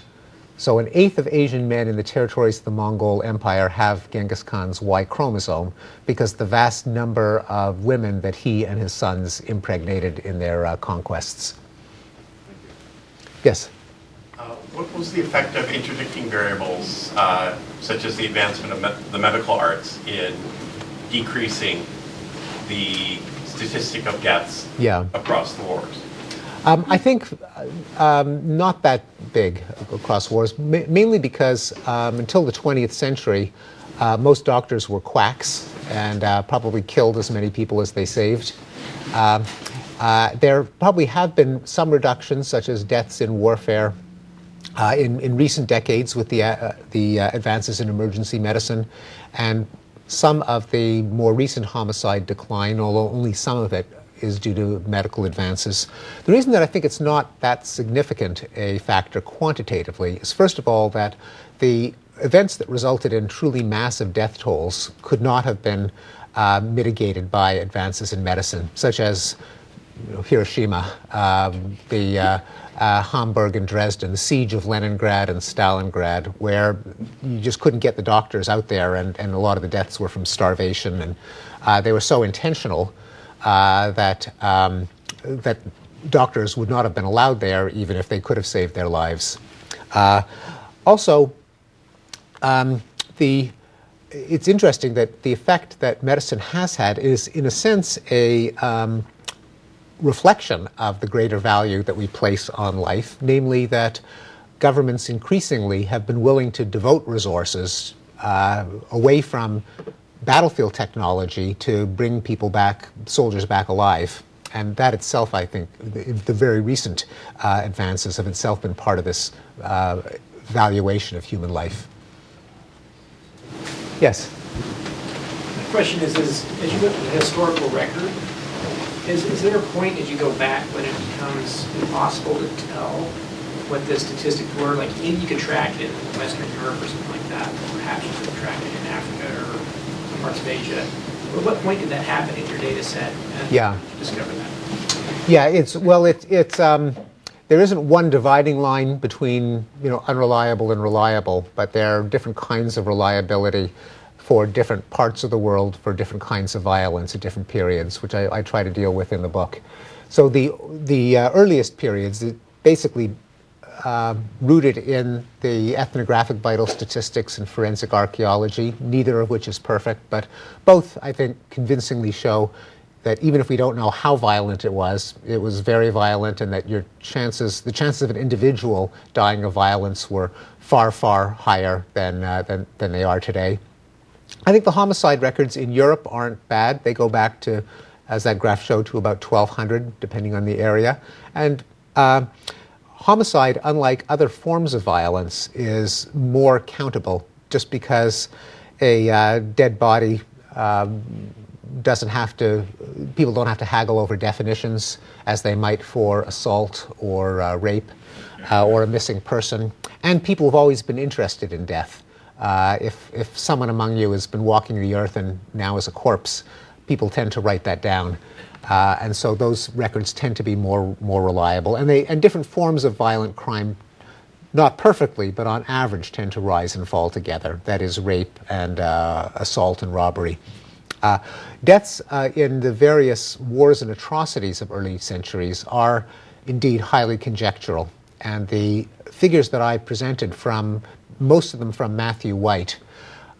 So 1/8 of Asian men in the territories of the Mongol Empire have Genghis Khan's Y chromosome because the vast number of women that he and his sons impregnated in their conquests. Yes? What was the effect of interdicting variables, such as the advancement of the medical arts, in decreasing the statistic of deaths across the wars? I think not that big across wars, mainly because until the 20th century, most doctors were quacks and probably killed as many people as they saved. There probably have been some reductions, such as deaths in warfare, in recent decades with the advances in emergency medicine, and some of the more recent homicide decline, although only some of it is due to medical advances. The reason that I think it's not that significant a factor quantitatively is, first of all, that the events that resulted in truly massive death tolls could not have been mitigated by advances in medicine, such as Hiroshima, Hamburg and Dresden, the siege of Leningrad and Stalingrad, where you just couldn't get the doctors out there, and a lot of the deaths were from starvation, and they were so intentional that doctors would not have been allowed there even if they could have saved their lives. Also, it's interesting that the effect that medicine has had is, in a sense, a reflection of the greater value that we place on life, namely that governments increasingly have been willing to devote resources away from battlefield technology to bring people back, soldiers back alive. And that itself, I think, the very recent advances have itself been part of this valuation of human life. Yes? The question is as you look at the historical record, is there a point as you go back when it becomes impossible to tell what the statistics were? Like, maybe you could track it in Western Europe or something like that, or perhaps you could track it in Africa or some parts of Asia. At what point did that happen in your data set? And Yeah. you discover that? Yeah, there isn't one dividing line between unreliable and reliable, but there are different kinds of reliability for different parts of the world, for different kinds of violence at different periods, which I try to deal with in the book. So the earliest periods, basically rooted in the ethnographic vital statistics and forensic archaeology, neither of which is perfect, but both, I think, convincingly show that even if we don't know how violent it was very violent, and that the chances of an individual dying of violence were far, far higher than they are today. I think the homicide records in Europe aren't bad. They go back to, as that graph showed, to about 1,200, depending on the area. And homicide, unlike other forms of violence, is more countable, just because a dead body people don't have to haggle over definitions as they might for assault or rape or a missing person. And people have always been interested in death. If someone among you has been walking the earth and now is a corpse, people tend to write that down. And so those records tend to be more reliable. And different forms of violent crime not perfectly, but on average tend to rise and fall together. That is, rape and assault and robbery. Deaths in the various wars and atrocities of early centuries are indeed highly conjectural. And the figures that I presented, from most of them from Matthew White,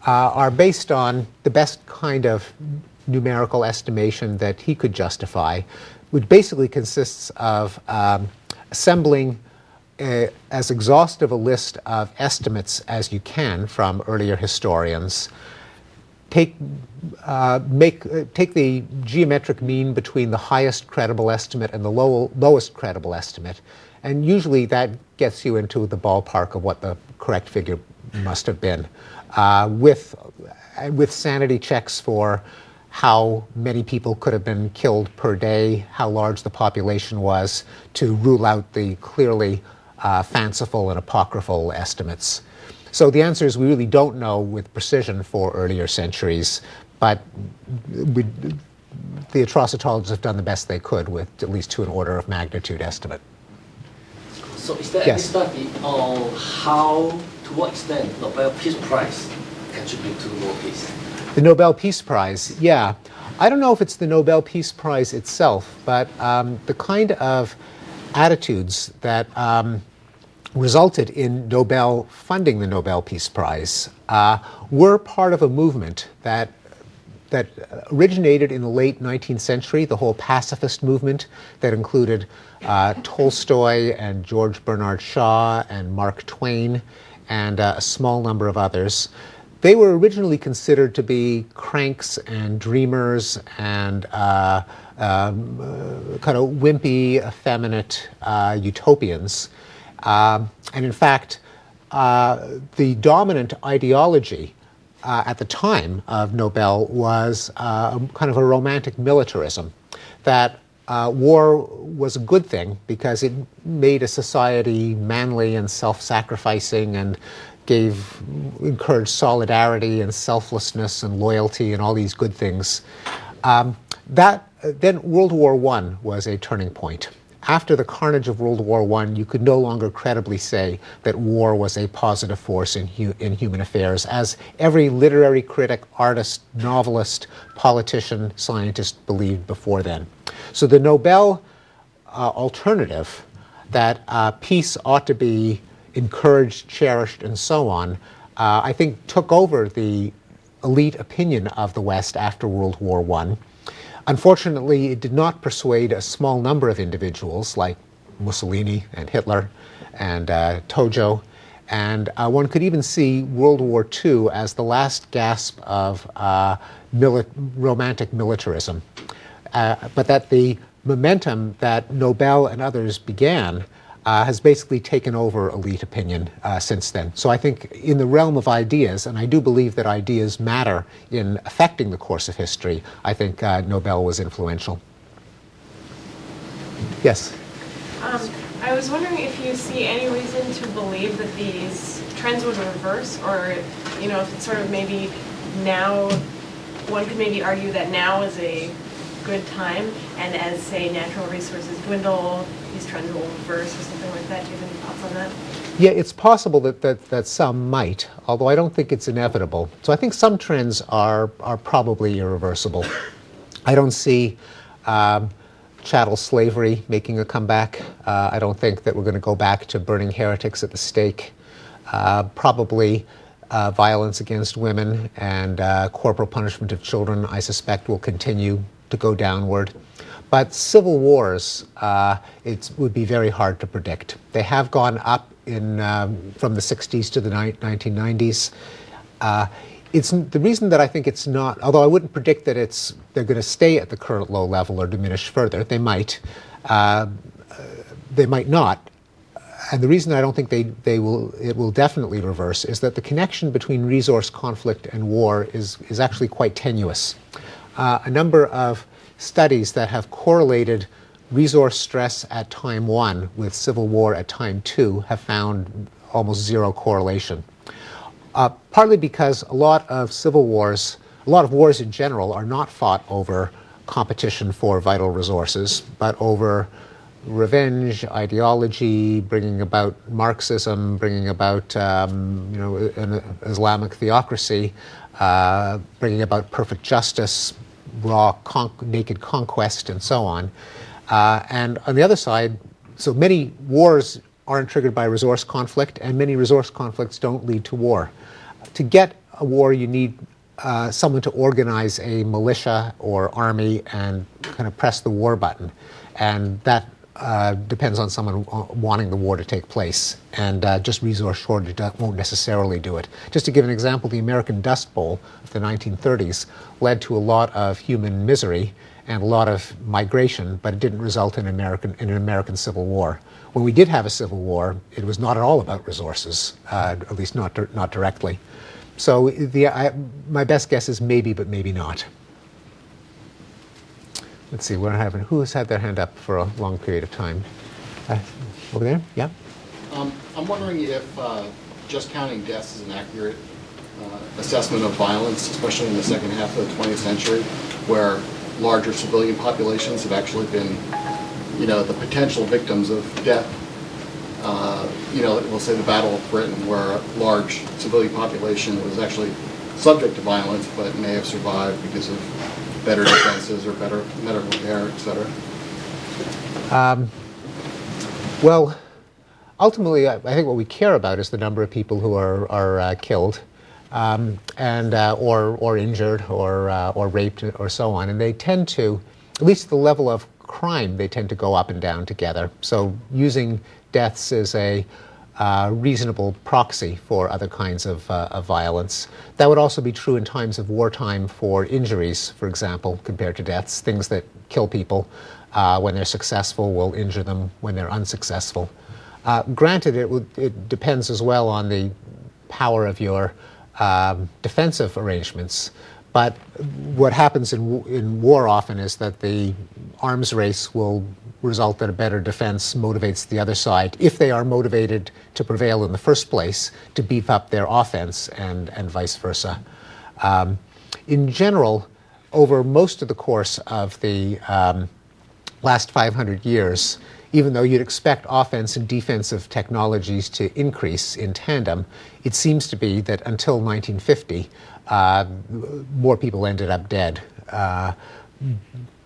are based on the best kind of numerical estimation that he could justify, which basically consists of assembling as exhaustive a list of estimates as you can from earlier historians. Take the geometric mean between the highest credible estimate and the lowest credible estimate, and usually that gets you into the ballpark of what the correct figure must have been, with sanity checks for how many people could have been killed per day, how large the population was, to rule out the clearly fanciful and apocryphal estimates. So the answer is we really don't know with precision for earlier centuries, but the atrocitologists have done the best they could with at least to an order of magnitude estimate. So is there any Yes. study on to what extent Nobel Peace Prize contribute to world peace? The Nobel Peace Prize, yeah. I don't know if it's the Nobel Peace Prize itself, but the kind of attitudes that resulted in Nobel funding the Nobel Peace Prize were part of a movement that originated in the late 19th century, the whole pacifist movement that included Tolstoy and George Bernard Shaw and Mark Twain and a small number of others. They were originally considered to be cranks and dreamers and kind of wimpy, effeminate utopians. And in fact, the dominant ideology at the time of Nobel was kind of a romantic militarism, that war was a good thing because it made a society manly and self-sacrificing and encouraged solidarity and selflessness and loyalty and all these good things. Then World War I was a turning point. After the carnage of World War I, you could no longer credibly say that war was a positive force in human affairs, as every literary critic, artist, novelist, politician, scientist believed before then. So the Nobel alternative, that peace ought to be encouraged, cherished, and so on, I think took over the elite opinion of the West after World War I. Unfortunately, it did not persuade a small number of individuals like Mussolini and Hitler and Tojo, and one could even see World War II as the last gasp of romantic militarism. But that the momentum that Nobel and others began has basically taken over elite opinion since then. So I think in the realm of ideas, and I do believe that ideas matter in affecting the course of history, I think Nobel was influential. Yes? I was wondering if you see any reason to believe that these trends would reverse, or if it's sort of maybe now, one could maybe argue that now is a good time, and as, say, natural resources dwindle, these trends will reverse or something like that. Do you have any thoughts on that? Yeah, it's possible that some might, although I don't think it's inevitable. So I think some trends are probably irreversible. I don't see chattel slavery making a comeback. I don't think that we're going to go back to burning heretics at the stake. Probably violence against women and corporal punishment of children, I suspect, will continue to go downward. But civil wars, it would be very hard to predict. They have gone up from the 60s to the 1990s. It's the reason that I think it's not, although I wouldn't predict that they're going to stay at the current low level or diminish further. They might not. And the reason I don't think it will definitely reverse is that the connection between resource conflict and war is actually quite tenuous. A number of studies that have correlated resource stress at time 1 with civil war at time 2 have found almost zero correlation. Partly because a lot of wars in general are not fought over competition for vital resources, but over revenge, ideology, bringing about Marxism, bringing about an Islamic theocracy, bringing about perfect justice, raw, naked conquest, and so on. And on the other side, so many wars aren't triggered by resource conflict, and many resource conflicts don't lead to war. To get a war, you need someone to organize a militia or army and kind of press the war button. And that depends on someone wanting the war to take place. And just resource shortage won't necessarily do it. Just to give an example, the American Dust Bowl of the 1930s led to a lot of human misery and a lot of migration, but it didn't result in an American Civil War. When we did have a Civil War, it was not at all about resources, at least not directly. So my best guess is maybe, but maybe not. Let's see, who has had their hand up for a long period of time? Over there, yeah? I'm wondering if just counting deaths is an accurate assessment of violence, especially in the second half of the 20th century, where larger civilian populations have actually been, the potential victims of death. We'll say the Battle of Britain, where a large civilian population was actually subject to violence, but may have survived because of better defenses or better medical care, et cetera. Well, ultimately, I think what we care about is the number of people who are killed, or injured, or raped, or so on. And they tend to, at least the level of crime, they tend to go up and down together. So using deaths is a reasonable proxy for other kinds of violence. That would also be true in times of wartime for injuries, for example, compared to deaths. Things that kill people when they're successful will injure them when they're unsuccessful. Granted, it depends as well on the power of your defensive arrangements. But what happens in war often is that the arms race will result in a better defense motivates the other side, if they are motivated to prevail in the first place, to beef up their offense and vice versa. In general, over most of the course of the last 500 years, even though you'd expect offense and defensive technologies to increase in tandem, it seems to be that until 1950, more people ended up dead,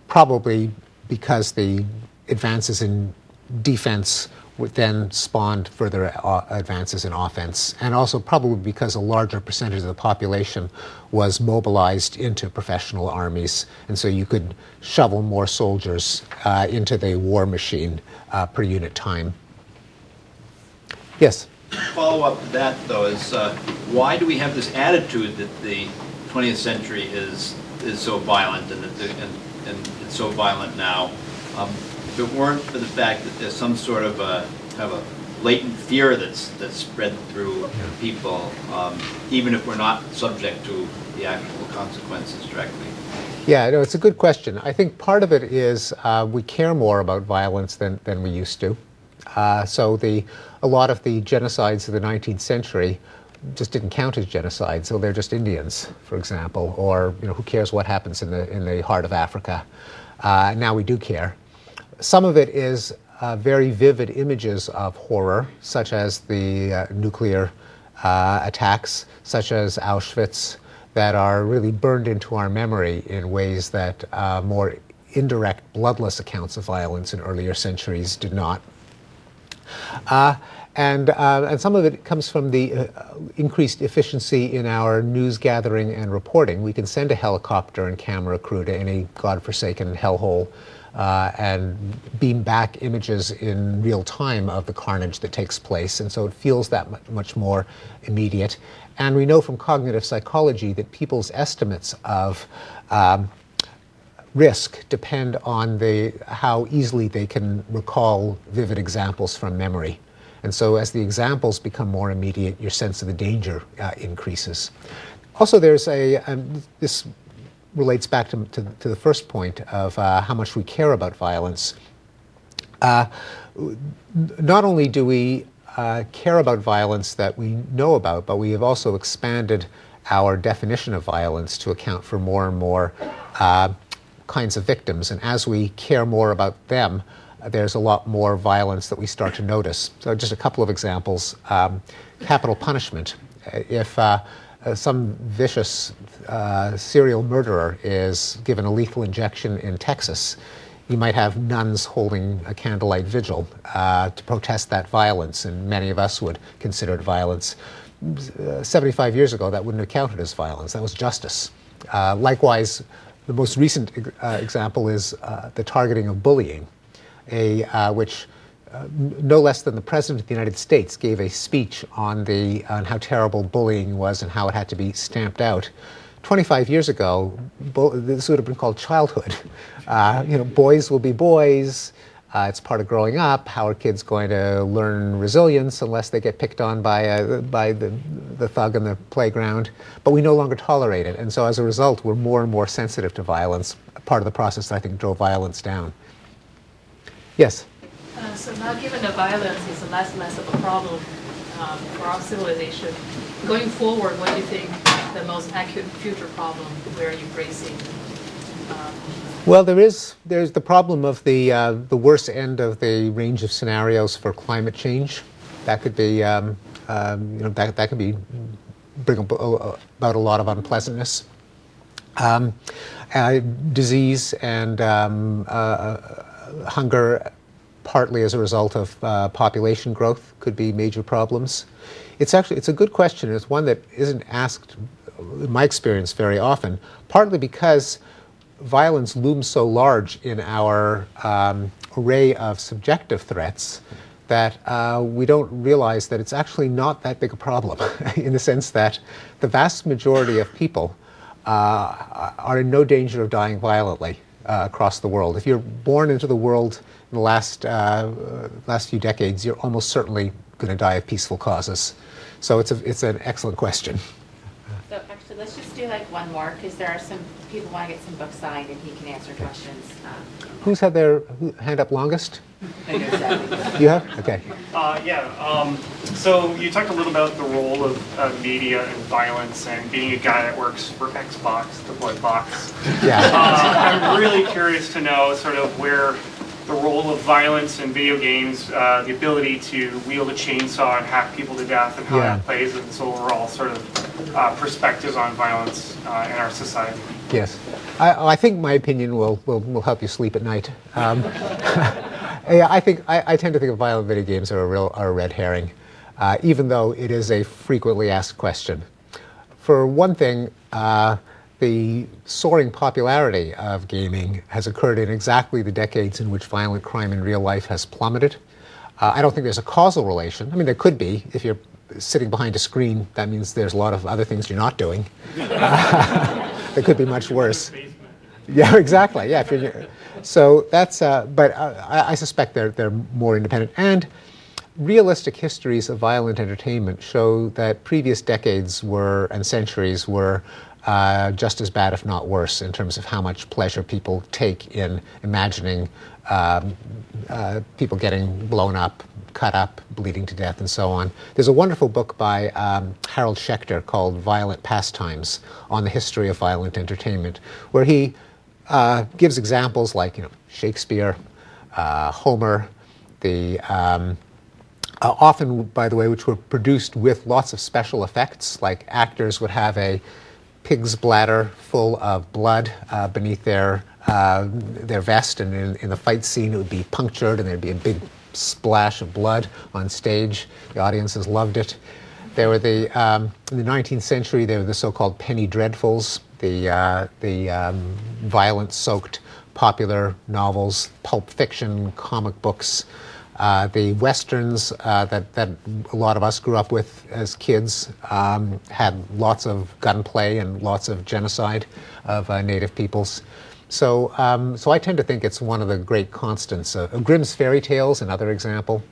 probably because the advances in defense would then spawned further advances in offense, and also probably because a larger percentage of the population was mobilized into professional armies, and so you could shovel more soldiers into the war machine per unit time. Yes? Follow up to that, though, is why do we have this attitude that the 20th century is so violent and it's so violent now? If it weren't for the fact that there's some sort of a latent fear that's spread through people, even if we're not subject to the actual consequences directly. Yeah, no, it's a good question. I think part of it is we care more about violence than we used to. So a lot of the genocides of the 19th century just didn't count as genocides, so they're just Indians, for example, or who cares what happens in the heart of Africa. Now we do care. Some of it is very vivid images of horror, such as the nuclear attacks, such as Auschwitz, that are really burned into our memory in ways that more indirect, bloodless accounts of violence in earlier centuries did not. And some of it comes from the increased efficiency in our news gathering and reporting. We can send a helicopter and camera crew to any godforsaken hellhole and beam back images in real time of the carnage that takes place. And so it feels that much more immediate. And we know from cognitive psychology that people's estimates of risk depend on how easily they can recall vivid examples from memory. And so as the examples become more immediate, your sense of the danger increases. Also, there's this relates back to the first point of how much we care about violence. Not only do we care about violence that we know about, but we have also expanded our definition of violence to account for more and more kinds of victims. And as we care more about them, there's a lot more violence that we start to notice. So just a couple of examples. Capital punishment. If some vicious serial murderer is given a lethal injection in Texas, you might have nuns holding a candlelight vigil to protest that violence, and many of us would consider it violence. 75 years ago, that wouldn't have counted as violence. That was justice. Likewise, the most recent example is the targeting of bullying, which no less than the President of the United States gave a speech on how terrible bullying was and how it had to be stamped out. 25 years ago, this would have been called childhood. Boys will be boys. It's part of growing up. How are kids going to learn resilience unless they get picked on by the thug in the playground? But we no longer tolerate it. And so as a result, we're more and more sensitive to violence, part of the process that I think drove violence down. Yes? So now given that violence is less and less of a problem for our civilization, going forward, what do you think the most acute future problem we're embracing? Well, there's the problem of the worst end of the range of scenarios for climate change. That could be that could be bring about a lot of unpleasantness. Disease and hunger, partly as a result of population growth, could be major problems. It's a good question. It's one that isn't asked, in my experience, very often, partly because violence looms so large in our array of subjective threats that we don't realize that it's actually not that big a problem, in the sense that the vast majority of people are in no danger of dying violently across the world. If you're born into the world in the last few decades, you're almost certainly going to die of peaceful causes. So it's an excellent question. So actually, let's just do like one more, because there are some people who want to get some books signed, and he can answer questions. Who's had their hand up longest? You have? Okay. So you talked a little about the role of media and violence, and being a guy that works for Xbox, the Blood Box. Yeah. I'm really curious to know sort of where the role of violence in video games, the ability to wield a chainsaw and hack people to death, and how that plays in this overall sort of perspective on violence in our society. Yes. I think my opinion will help you sleep at night. I tend to think of violent video games are a red herring, even though it is a frequently asked question. For one thing, the soaring popularity of gaming has occurred in exactly the decades in which violent crime in real life has plummeted. I don't think there's a causal relation. I mean, there could be. If you're sitting behind a screen, that means there's a lot of other things you're not doing. That could be much worse. Yeah, exactly. Yeah. So that's. But I suspect they're more independent. And realistic histories of violent entertainment show that previous decades and centuries were just as bad, if not worse, in terms of how much pleasure people take in imagining people getting blown up, cut up, bleeding to death, and so on. There's a wonderful book by Harold Schechter called Violent Pastimes on the history of violent entertainment, where he gives examples like Shakespeare, Homer, often, by the way, which were produced with lots of special effects, like actors would have a pig's bladder full of blood beneath their vest, and in the fight scene it would be punctured and there'd be a big splash of blood on stage. The audiences loved it. There were in the 19th century, there were the so-called penny dreadfuls, the violence-soaked popular novels, pulp fiction, comic books, the westerns that a lot of us grew up with as kids had lots of gunplay and lots of genocide of native peoples. So I tend to think it's one of the great constants. Grimm's fairy tales, another example.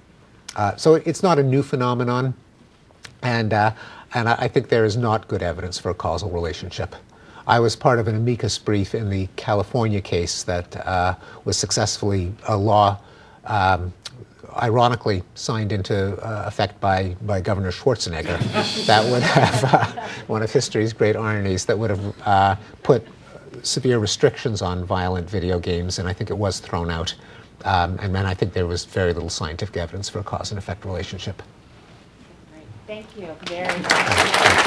So it's not a new phenomenon, and I think there is not good evidence for a causal relationship. I was part of an amicus brief in the California case that was successfully a law ironically signed into effect by Governor Schwarzenegger. That would have, one of history's great ironies, that would have put severe restrictions on violent video games, and I think it was thrown out And then I think there was very little scientific evidence for a cause and effect relationship. Thank you very much.